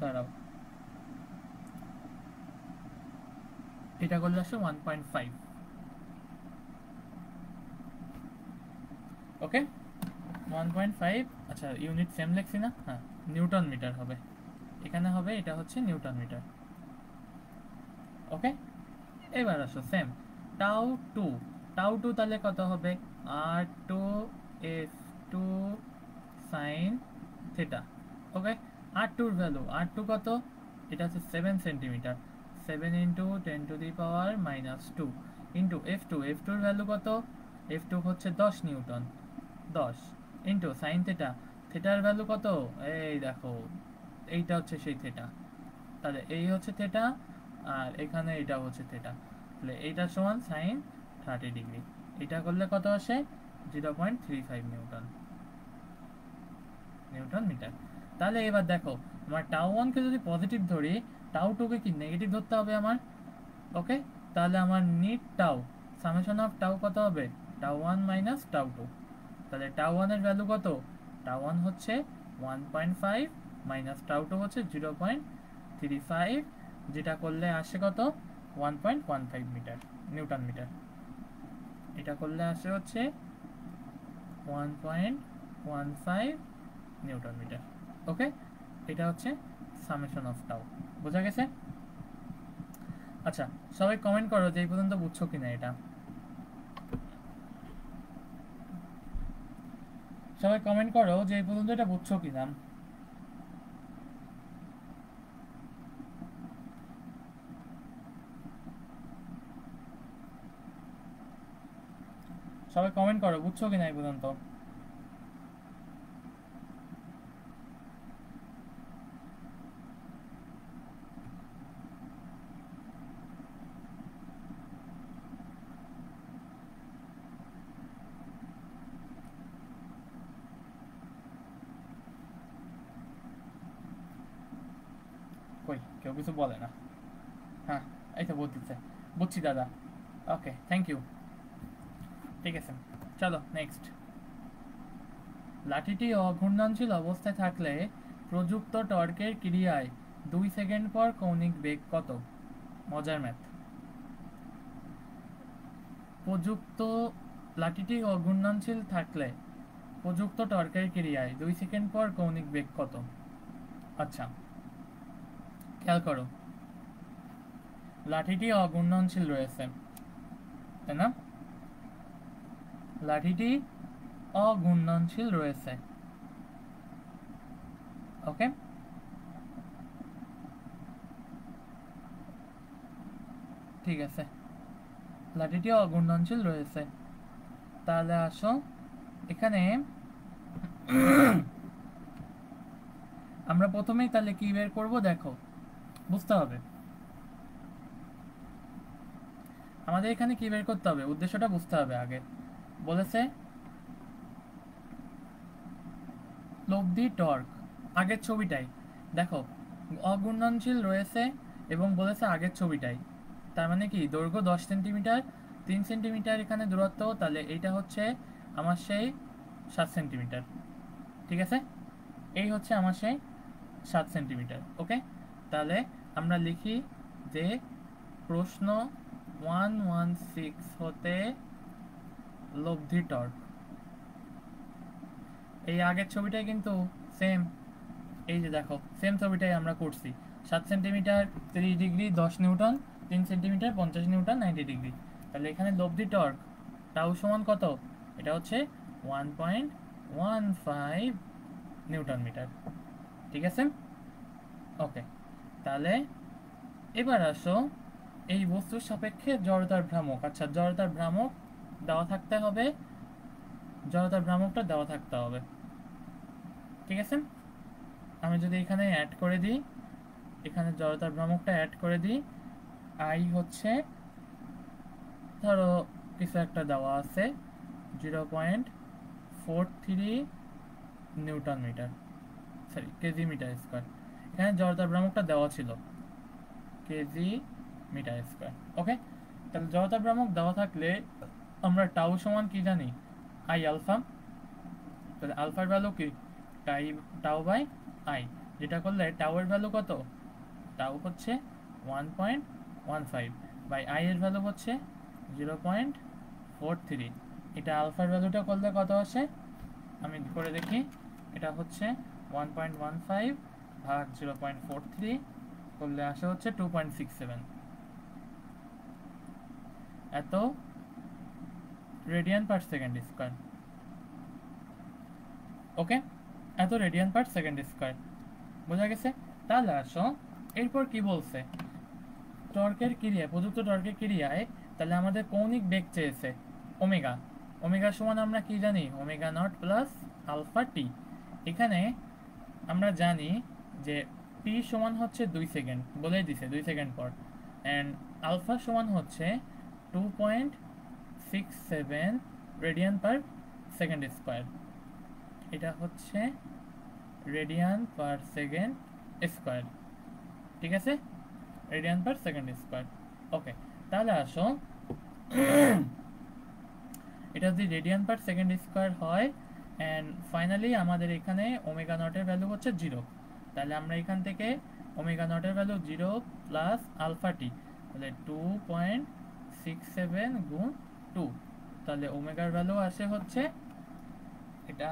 দাঁড়াও, এটা করলে আসে 1.5। ওকে, 1.5। আচ্ছা, ইউনিট সেম লিখছি না? হ্যাঁ, নিউটন মিটার হবে এখানে, হবে এটা হচ্ছে নিউটন মিটার। ওকে, এবার আসো same tau two. Tau two তাহলে কত হবে? R two S two sine theta. Okay, R টুর ভ্যালু, আর টু কত? এটা হচ্ছে 7 centimetre. 7 × 10⁻² into F two. F টুর ভ্যালু কত? এফ টু হচ্ছে 10 নিউটন। 10 into sine theta. থিটার ভ্যালু কত? এই দেখো, এইটা হচ্ছে সেই থিটা। তাহলে এই হচ্ছে থিটা, আর এখানে এটা হচ্ছে থিটা। তাহলে এইটা সমান সাইন 30 ডিগ্রি। এটা করলে কত আসে? 0.35 নিউটন, নিউটন মিটার। তাহলে এবার দেখো, আমার টাউ ওয়ানকে যদি পজিটিভ ধরি, টাউ টুকে কি নেগেটিভ ধরতে হবে আমার। ওকে, তাহলে আমার net tau, summation of tau কত হবে? Tau one minus tau two. তাহলে টাউ ওয়ানের ভ্যালু কত? টাউ ওয়ান হচ্ছে 1.5 মাইনাস টাউ টু হচ্ছে 0.35, যেটা করলে আসে কত? 1.15 মিটার, নিউটন মিটার। এটা করলে আসে হচ্ছে 1.15 নিউটন মিটার। ওকে, এটা হচ্ছে সামেশন অফ টাউ। বোঝা গেছে? আচ্ছা, সবাই কমেন্ট করো যে এই পর্যন্ত বুঝছো কিনা এটা। সবাই কমেন্ট করো যে এই পর্যন্ত এটা বুঝছো কিনা। সবাই কমেন্ট করো বুঝছো কিনা এই পর্যন্ত। কই কেউ কিছু বলে না? হ্যাঁ, এই তো বলতেছে। বুঝছি দাদা। Okay, thank you. ঠিক আছে, চলো নেক্সট। লাঠিটি অঘূর্ণনশীল অবস্থায় থাকলে প্রযুক্ত টর্কের ক্রিয়ায় 2 সেকেন্ড পর কৌণিক বেগ কত? মজার ম্যাথ। প্রযুক্ত লাঠিটি অঘূর্ণনশীল থাকলে প্রযুক্ত টর্কের ক্রিয়ায় 2 সেকেন্ড পর কৌণিক বেগ কত? আচ্ছা, খেয়াল করো, লাঠিটি অঘূর্ণনশীল রয়েছে, তাই না? লাঠিটি অঘূর্ণনশীল রয়েছে। ওকে, ঠিক আছে, লাঠিটি অঘূর্ণনশীল রয়েছে। তাহলে আসো এখানে আমরা প্রথমেই তাহলে কি বের করব দেখো, বুঝতে হবে আমাদের এখানে কি বের করতে হবে, উদ্দেশ্যটা বুঝতে হবে আগে। বলেছে লব্ধি টর্ক, আগের ছবিটাই দেখো, অঘূর্ণনশীল রয়েছে এবং বলেছে আগের ছবিটাই। তার মানে কি, দৈর্ঘ্য 10 সেন্টিমিটার, 3 সেন্টিমিটার এখানে দূরত্ব, তাহলে এইটা হচ্ছে আমার সেই 7 সেন্টিমিটার। ঠিক আছে, এই হচ্ছে আমার সেই 7 সেন্টিমিটার। ওকে, তাহলে আমরা লিখি যে প্রশ্ন 116 হতে লব্ধি টর্ক, এই আগের ছবিটাই কিন্তু সেম, এই যে দেখো সেম ছবিটাই আমরা করছি। 7 centimetre 30 degree 10 Newton, 3 centimetre 50 Newton 90 degree. তাহলে এখানে লব্ধি টর্ক টাউ সমান কত? এটা হচ্ছে 1.15 নিউটন মিটার। ঠিক আছে, ওকে। তাহলে এবার আসো এই বস্তুর সাপেক্ষে জড়তার ভ্রামক। আচ্ছা, জড়তার ভ্রামক দেওয়া থাকতে হবে, জড়তার ভ্রামকটা দেওয়া থাকতে হবে। ঠিক আছে, আমি যদি এখানে অ্যাড করে দিই, এখানে জড়তার ভ্রামকটা অ্যাড করে দিই, আই হচ্ছে ধরো কিছু একটা দেওয়া আছে 0.43 newton metre, sorry KG metre square. এখানে জড়তার ভ্রামকটা দেওয়া ছিল কেজি মিটার স্কোয়ার। ওকে, তাহলে জড়তার ভ্রামক দেওয়া থাকলে আমরা টাউ সমান কি জানি, আই আলফা। তাহলে আলফার ভ্যালু কি টাউ বাই আই, যেটা করলে টাউ এর ভ্যালু কত, টাউ হচ্ছে 1.15 বাই আই এর ভ্যালু হচ্ছে 0.43। এটা আলফার ভ্যালুটা করলে কত আসে, আমি করে দেখি, এটা হচ্ছে 1.15 ভাগ 0.43 করলে আসে হচ্ছে 2.67। এত রেডিয়ান পার সেকেন্ড স্কোয়ার। ওকে, এত রেডিয়ান পার সেকেন্ড স্কোয়ার বোঝা গেছে। তাহলে আসো এরপর কি বলছে, টর্কের ক্রিয়া, প্রযুক্ত টর্কের ক্রিয়ায় তাহলে আমাদের কৌণিক বেগ চেয়েছে ওমেগা। ওমেগা সমান আমরা কি জানি, omega naught plus alpha t. এখানে আমরা জানি যে টি সমান হচ্ছে 2 সেকেন্ড, বলেই দিছে 2 সেকেন্ড পর, অ্যান্ড আলফা সমান হচ্ছে 2.67 রেডিয়ান পার সেকেন্ড স্কোয়ার। এটা হচ্ছে রেডিয়ান পার সেকেন্ড স্কোয়ার, ঠিক আছে, রেডিয়ান পার সেকেন্ড স্কোয়ার। ওকে, তাহলে আসো এটা যদি রেডিয়ান পার সেকেন্ড স্কোয়ার হয় অ্যান্ড ফাইনালি আমাদের এখানে ওমেগা নটের ভ্যালু হচ্ছে 0, তাহলে আমরা এখান থেকে ওমেগা নটের ভ্যালু 0 প্লাস আলফা টি, তাহলে 2.67 গুণ 2, তাহলে ওমেগার ভ্যালু আসে হচ্ছে, এটা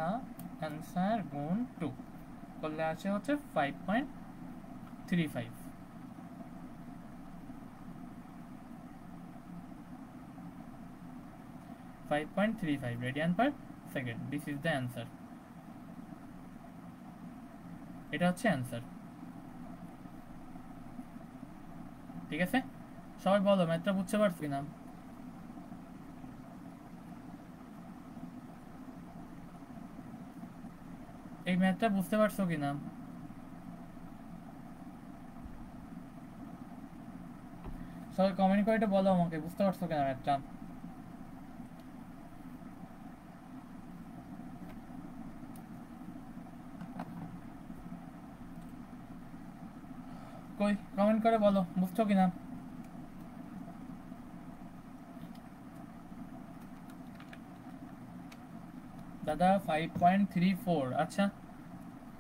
অ্যান্সার গুণ 2 করলে আসে হচ্ছে 5.35। Radian per second, this is the answer. এটা হচ্ছে অ্যান্সার, ঠিক আছে। সবাই বলো ম্যাথটা বুঝতে পারছো কিনা। এই ম্যাথটা বুঝতে পারছো কিনা, সবাই কমেন্ট করে এটা বলো আমাকে, বুঝতে পারছো কিনা ম্যাথটা। কই কমেন্ট করে বলো বুঝছো কিনা। দাদা 5.34, আচ্ছা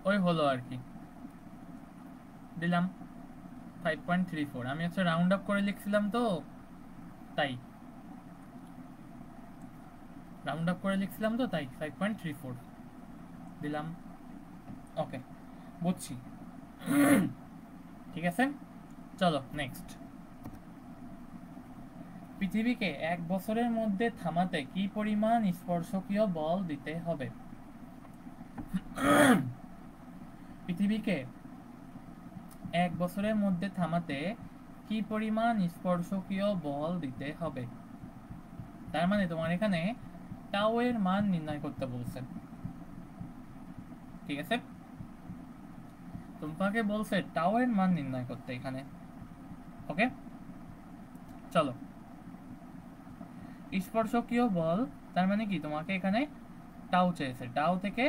ওই হলো আর কি, দিলাম 5.34। আমি হচ্ছে রাউন্ড আপ করে লিখছিলাম তো, তাই রাউন্ড আপ করে লিখছিলাম তো, তাই 5.34 দিলাম। ওকে, বুঝছি, ঠিক আছে। চলো নেক্সট, পৃথিবীকে 1 বছরের মধ্যে থামাতে কি পরিমাণ স্পর্শকীয় বল দিতে হবে। পৃথিবীকে 1 বছরের মধ্যে থামাতে কি পরিমাণ স্পর্শকীয় বল দিতে হবে, তার মানে তোমার এখানে টাও এর মান নির্ণয় করতে বলছে, ঠিক আছে। তোমাকে বলছে টাও এর মান নির্ণয় করতে এখানে। ওকে, চলো স্পর্শকীয় বল, তার মানে কি তোমাকে এখানে টাও চেয়েছে, টাও থেকে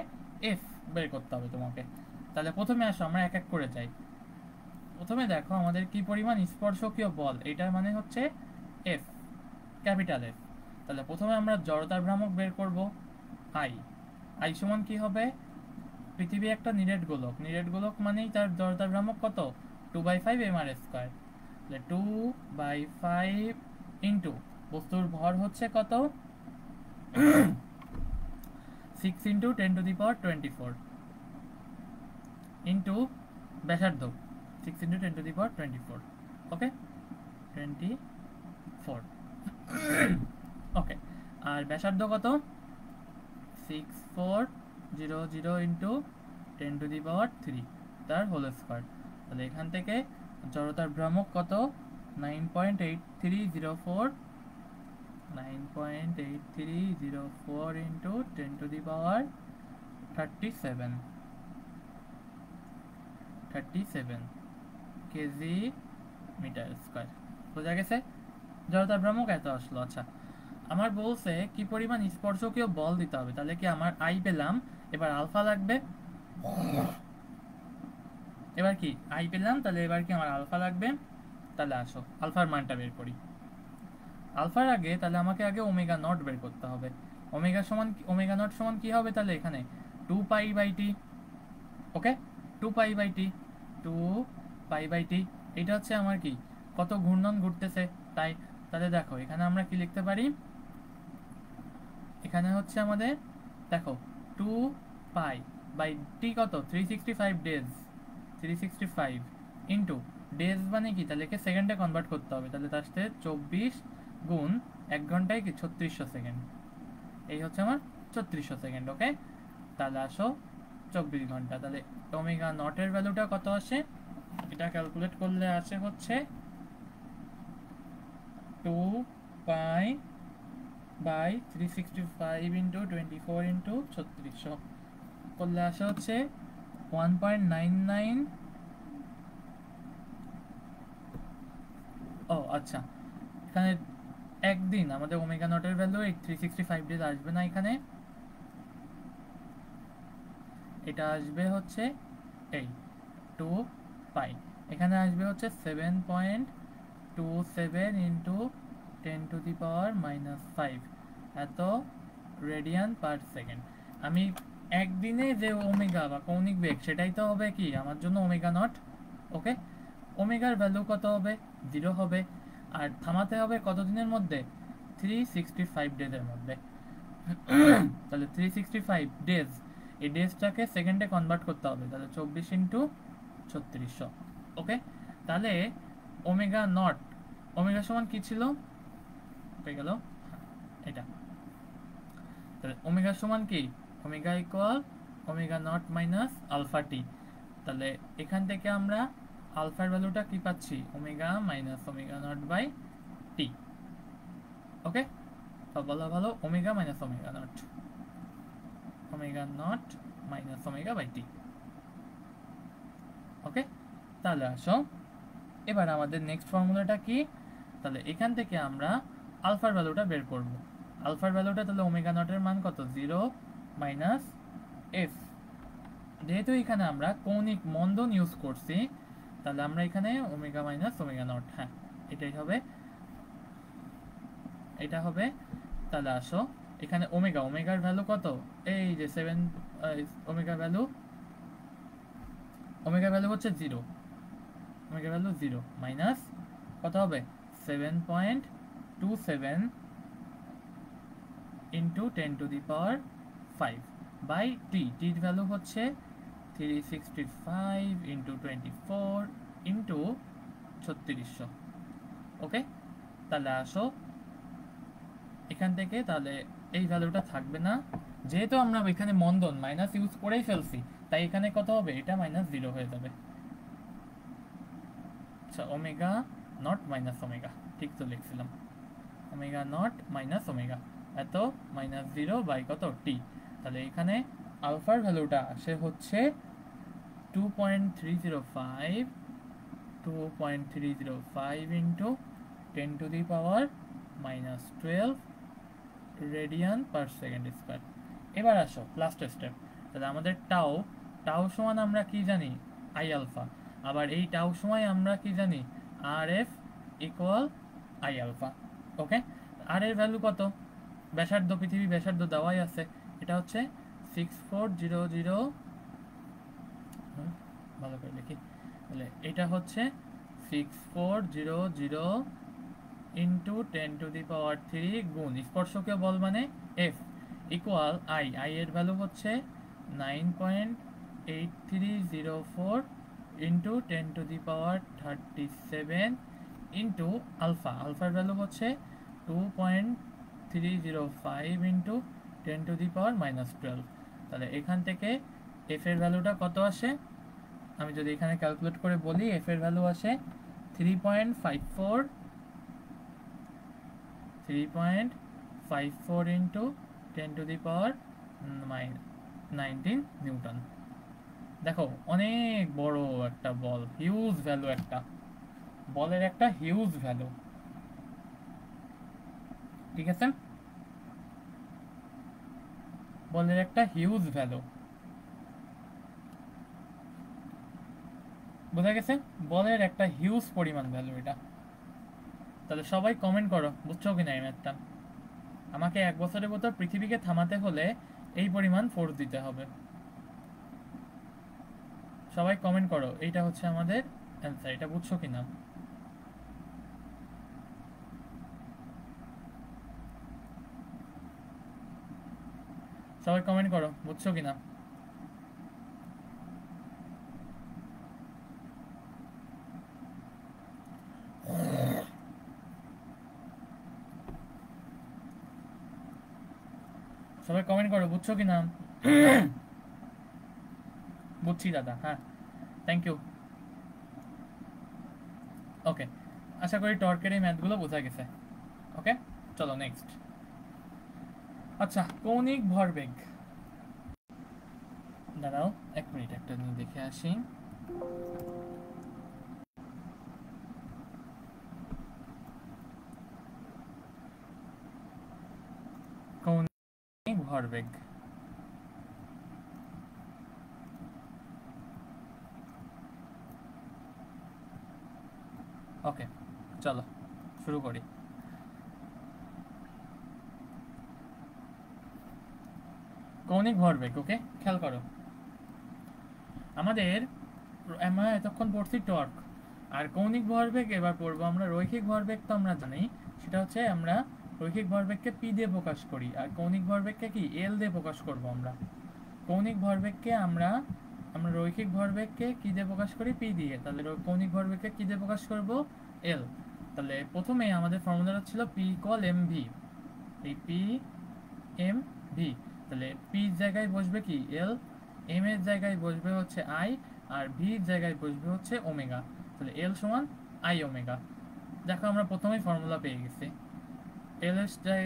এফ বের করতে হবে তোমাকে। তাহলে প্রথমে আসো আমরা এক এক করে যাই। প্রথমে দেখো আমাদের কি পরিমাণ স্পর্শকীয় বল, এটার মানে হচ্ছে এফ, ক্যাপিটাল এফ। তাহলে প্রথমে আমরা জড়তার ভ্রামক বের করব, আই। আই সমান কি হবে, পৃথিবী একটা নিরেট গোলক, নিরেট গোলক মানেই তার জড়তার ভ্রামক কত, 2/5 mr স্কয়ার। তাহলে 2/5 ইন্টু বস্তুর ভর হচ্ছে কত, 6 ইন্টু 10⁻24 ইন্টু ব্যাসার্ধ 6 ইন্টু 10⁻24, ওকে 24। ওকে, আর ব্যাসার্ধ কত, 6400 ইন্টু 10⁻³ তার হোল স্কয়ার। তাহলে এখান থেকে জড়তার ভ্রামক কত, 9.8304 ইন্টু 10⁻37 কেজি মিটার স্কয়ার, বোঝা গেছে। জড়তার ভ্রামক এত আসলো। আচ্ছা, আমার বলছে কি পরিমাণ স্পর্শকীয় বল দিতে হবে, তাহলে কি আমার আই পেলাম, এবার আলফা লাগবে। এবার কি আই পেলাম, তাহলে এবার কি আমার আলফা লাগবে। তাহলে আসো আলফার মানটা বের করি। আলফার আগে তাহলে আমাকে আগে ওমেগা নট বের করতে হবে। ওমেগা নট সমান কি হবে তাহলে এখানে 2 pi by T. Okay, 2 pi by T, 2 pi by T, এটা হচ্ছে আমার কি কত ঘূর্ণন ঘুরতেছে তাই। তাহলে দেখো এখানে আমরা কি লিখতে পারি, এখানে হচ্ছে আমাদের দেখো 2 পাই বাই টি কত 365 ডেজ, 365 ইন্টু ডেজ মানে কি তাহলে একে সেকেন্ডে কনভার্ট করতে হবে, তাহলে তার সাথে 24 গুণ 1 ঘন্টায় কি 3600 সেকেন্ড, এই হচ্ছে আমার 3600 সেকেন্ড। ওকে, তাহলে আসো 24 ঘন্টা, তাহলে ওমেগা নটের ভ্যালুটা কত আসে, এটা ক্যালকুলেট করলে আসে হচ্ছে 2 পাই বাই 365 ইন্টু 24 ইন্টু 3600 করলে আসে হচ্ছে 1.99। ও আচ্ছা, এখানে একদিন আমাদের ওমেগা নটের ভ্যালু এই 365 ডেজ আসবে না, এখানে এটা আসবে হচ্ছে এই 2 পাই, এখানে আসবে হচ্ছে 7.27 ইন্টু 10⁻⁻5 এত রেডিয়ান পার সেকেন্ড। আমি একদিনে যে ওমেগা বা কৌণিক বেগ সেটাই তো হবে কি আমার জন্য ওমেগা নট। ওকে, ওমেগার ভ্যালু কত হবে, 0 হবে, আর থামাতে হবে কত দিনের মধ্যে, 365 ডেজের মধ্যে। তাহলে 365 ডেজ, এই ডেজটাকে সেকেন্ডে কনভার্ট করতে হবে, তাহলে 24 ইন্টু 3600। ওকে, তাহলে ওমেগা নট, ওমেগা সমান কি ছিল হয়ে গেল এটা, তাহলে ওমেগা সমান কি, omega equal omega naught minus alpha T. তাহলে এখান থেকে আমরা আলফার ভ্যালুটা কি পাচ্ছি, omega minus omega naught by T. Okay, বলা ভালো omega minus omega naught, omega naught minus omega by T. Okay, তাহলে আসো এবার আমাদের নেক্সট ফর্মুলাটা কি, তাহলে এখান থেকে আমরা আলফার ভ্যালুটা বের করব। আলফার ভ্যালুটা তাহলে ওমেগা নটের মান কত, 0 মাইনাস এফ। যেহেতু এখানে আমরা কৌণিক মন্দন ইউজ করছি, তাহলে আমরা এখানে ওমেগা মাইনাস ওমেগা নট, হ্যাঁ এটাই হবে, এটা হবে। তাহলে আসো এখানে ওমেগা, ওমেগার ভ্যালু কত, এই যে 7, ওমেগা ভ্যালু, ওমেগা ভ্যালু হচ্ছে 0, ওমেগা ভ্যালু 0 মাইনাস কত হবে 7.27 ইন্টু 10⁻⁵ বাই টি, টির ভ্যালু হচ্ছে 365 ইন্টু 24 ইন্টু 3600। ওকে, তাহলে আসো এখান থেকে, তাহলে এই ভ্যালুটা থাকবে না, যেহেতু আমরা এখানে মন্দন মাইনাস ইউজ করেই ফেলছি, তাই এখানে কত হবে, এটা -0 হয়ে যাবে। আচ্ছা, ওমেগা নট মাইনাস ওমেগা, ঠিক তো লিখছিলাম, ওমেগা নট মাইনাস ওমেগা এত -0 বাই কত টি। তাহলে এখানে আলফার ভ্যালুটা আসে হচ্ছে 2.305, 2.305 into 10⁻⁻12 radian per second square. এবার আসো লাস্ট স্টেপ, তাহলে আমাদের টাও, টাও সমান আমরা কি জানি, আই আলফা, আবার এই টাও সময় আমরা কি জানি, আর এফ ইকুয়াল আই আলফা। ওকে, আর এর ভ্যালু কত, ব্যাসার্ধ, পৃথিবী ব্যাসার্ধ দেওয়াই আছে, এটা হচ্ছে 6400, ভালো করে লিখি, তাহলে এটা হচ্ছে 6400 ইন্টু 10⁻³ গুণ স্পর্শকীয় বল মানে এফ ইকুয়াল আই, আই এর ভ্যালু হচ্ছে 9.8304 ইন্টু 10⁻37 ইন্টু আলফা, আলফার ভ্যালু হচ্ছে 2.305 ইন্টু 10⁻⁻12। তাহলে এখান থেকে এফ এর ভ্যালুটা কত আসে, আমি যদি এখানে ক্যালকুলেট করে বলি, এফ এর ভ্যালু আসে 3.54 ইন্টু 10⁻19 নিউটন। দেখো অনেক বড় একটা বল, হিউজ ভ্যালু, একটা বলের একটা হিউজ ভ্যালু, ঠিক আছে, বলের একটা হিউজ ভ্যালু, বোঝা গেছে, বলের একটা হিউজ পরিমাণ ভ্যালু এটা। তাহলে সবাই কমেন্ট করো, বুঝছো কিনা এই ম্যাথটা। আমাকে 1 বছরের ভেতর পৃথিবীকে থামাতে হলে এই পরিমাণ ফোর্স দিতে হবে। সবাই কমেন্ট করো, এইটা হচ্ছে আমাদের অ্যান্সার, এটা বুঝছো কিনা। সবাই কমেন্ট করো, বুঝছো কিনা। সবাই কমেন্ট করো, বুঝছো কিনা। বুঝছি দাদা, হ্যাঁ, থ্যাংক ইউ। ওকে, আশা করি টর্কের এই ম্যাথগুলো বোঝা গেছে। ওকে, চলো নেক্সট। আচ্ছা, কৌণিক ভরবেগ। দাঁড়াও 1 মিনিট, একটা নিয়ে দেখে আসি। কৌণিক ভরবেগ। ওকে, চলো শুরু করি। কৌণিক ভরবেগ, ওকে, খেয়াল করো। আমরা এতক্ষণ পড়ছি টর্ক, আর কৌণিক ভরবেগ এবার পড়বো আমরা রৈখিক ভরবেগ। তো আমরা জানি সেটা হচ্ছে আমরা রৈখিক ভরবেগকে পি দিয়ে প্রকাশ করি, আর কৌণিক ভরবেগকে কি এল দিয়ে প্রকাশ করব আমরা। কৌণিক ভরবেগকে আমরা আমরা রৈখিক ভরবেগকে কি দিয়ে প্রকাশ করি, পি দিয়ে। তাহলে কৌণিক ভরবেগকে কি দিয়ে প্রকাশ করব, এল। তাহলে প্রথমে আমাদের ফর্মুলাটা ছিল পি ইকুয়াল এম ভি, এই পি এম ভি। তাহলে পি জায়গায় বসবে কি এল, এম এর জায়গায় বসবে হচ্ছে আই, আর ভি জায়গায় বসবে হচ্ছে ওমেগা। তাহলে এল সমান আই ওমেগা। দেখো আমরা প্রথমেই ফর্মুলা পেয়ে গেছি,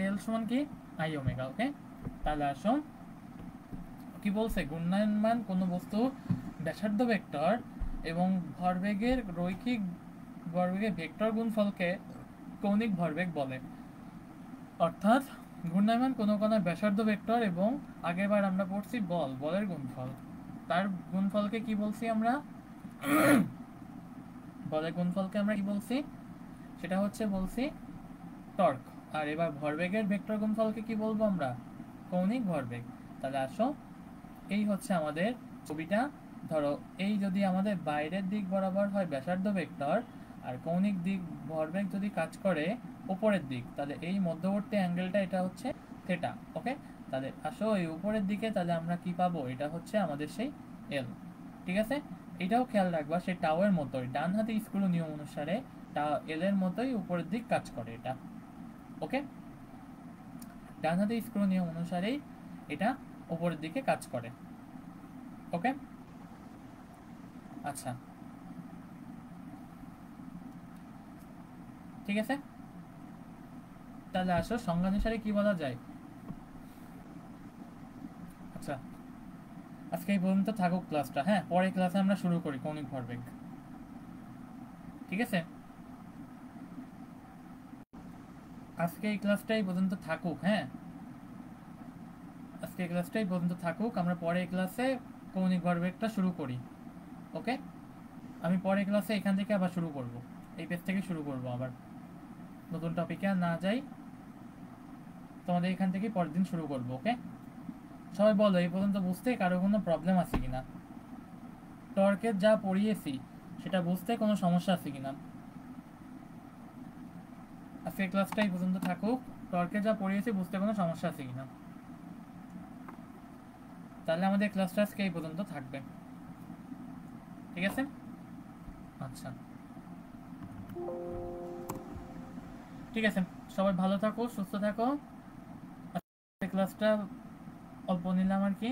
এল সমান কি আই ওমেগা। ওকে, তাহলে আসো কি বলছে, ঘূর্ণায়মান কোনো বস্তু ব্যাসার্ধ ভেক্টর এবং ভরবেগের রৈখিক ভরবেগের ভেক্টর গুণফলকে কৌণিক ভরবেগ বলে। অর্থাৎ ঘূর্ণায়মান কোনো কণার ব্যাসার্ধ ভেক্টর এবং আগেরবার আমরা পড়ছি বলের গুণফল, তার গুণফলকে কি বলছি আমরা, বলের গুণফলকে আমরা কি বলছি, সেটা হচ্ছে বলছি টর্ক। আর এবার ভরবেগের ভেক্টর গুণফলকে কি বলবো আমরা, কৌণিক ভরবেগ। তাহলে আসো, এই হচ্ছে আমাদের ছবিটা। ধরো এই যদি আমাদের বাইরের দিক বরাবর হয় ব্যাসার্ধ ভেক্টর, আর কৌণিক দিক ভরবেগ যদি কাজ করে উপরের দিক, তাহলে এই মধ্যবর্তী অ্যাঙ্গেলটা এটা হচ্ছে থেটা। ওকে, তাহলে আসো এই উপরের দিকে, তাহলে আমরা কি পাবো, এটা হচ্ছে আমাদের সেই এল। ঠিক আছে, এটাও খেয়াল রাখবা, সেই টাওয়ের মতোই ডান হাতে স্ক্রু নিয়ম অনুসারে এল এর মতোই উপরের দিক কাজ করে এটা। ওকে, ডান হাতে স্ক্রু নিয়ম অনুসারেই এটা উপরের দিকে কাজ করে। ওকে, আচ্ছা, ঠিক আছে। তাহলে আসো সংজ্ঞানুসারে কি বলা যায়। আচ্ছা, আজকে এই পর্যন্ত থাকুক ক্লাসটা, হ্যাঁ, পরে ক্লাসে আমরা শুরু করি কৌণিক ভরবেগ। ঠিক আছে, আজকে এই ক্লাসটাই পর্যন্ত থাকুক, হ্যাঁ, আজকে এই ক্লাসটাই পর্যন্ত থাকুক, আমরা পরে ক্লাসে কৌণিক ভরবেগটা শুরু করি। ওকে, আমি পরে ক্লাসে এখান থেকে আবার শুরু করব, এই পেজ থেকে শুরু করব, আবার নতুন টপিকে আর না যাই, তোমাদের এখান থেকে পরের দিন শুরু করব। ওকে, সবাই বলো এই পর্যন্ত বুঝতে কারো কোনো প্রবলেম আছে কিনা, টর্কের যা পড়িয়েছি সেটা বুঝতে কোনো সমস্যা আছে কিনা। আজকে ক্লাসটা এই পর্যন্ত থাকুক, টর্কে যা পড়িয়েছি বুঝতে কোনো সমস্যা আছে কিনা। তাহলে আমাদের ক্লাসটা আজকে এই পর্যন্ত থাকবে, ঠিক আছে। আচ্ছা, ঠিক আছে, সবাই ভালো থাকো, সুস্থ থাকো। ক্লাসটা অল্প নিলাম আর কি,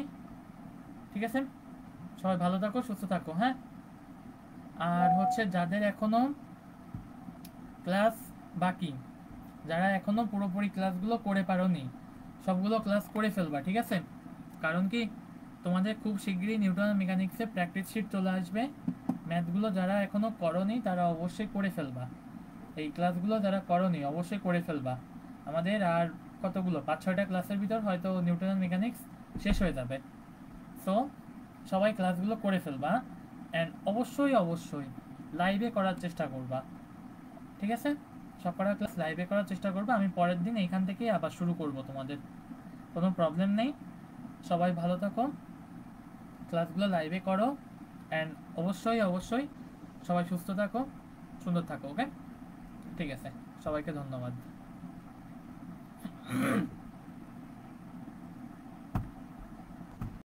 ঠিক আছে। সবাই ভালো থাকো, সুস্থ থাকো, হ্যাঁ। আর হচ্ছে যাদের এখনো ক্লাস বাকি, যারা এখনো পুরোপুরি ক্লাসগুলো করে পারোনি, সবগুলো ক্লাস করে ফেলবা, ঠিক আছে। কারণ কি, তোমাদের খুব শীঘ্রই নিউটনের মেকানিক্সে প্র্যাকটিস শিট চলে আসবে। ম্যাথগুলো যারা এখনো করোনি তারা অবশ্যই করে ফেলবা, এই ক্লাসগুলো যারা করোনি অবশ্যই করে ফেলবা। আমাদের আর কতগুলো 5-6টা ক্লাসের ভিতর হয়তো নিউটনের মেকানিক্স শেষ হয়ে যাবে। সো সবাই ক্লাসগুলো করে ফেলবা, অ্যান্ড অবশ্যই অবশ্যই লাইভে করার চেষ্টা করবা, ঠিক আছে। সবকটা ক্লাস লাইভে করার চেষ্টা করবো। আমি পরের দিন এইখান থেকেই আবার শুরু করব, তোমাদের কোনো প্রবলেম নেই। সবাই ভালো থাকো, ক্লাসগুলো লাইভে করো, অ্যান্ড অবশ্যই অবশ্যই সবাই সুস্থ থাকো, সুন্দর থাকো। ওকে, ঠিক আছে, সবাইকে ধন্যবাদ।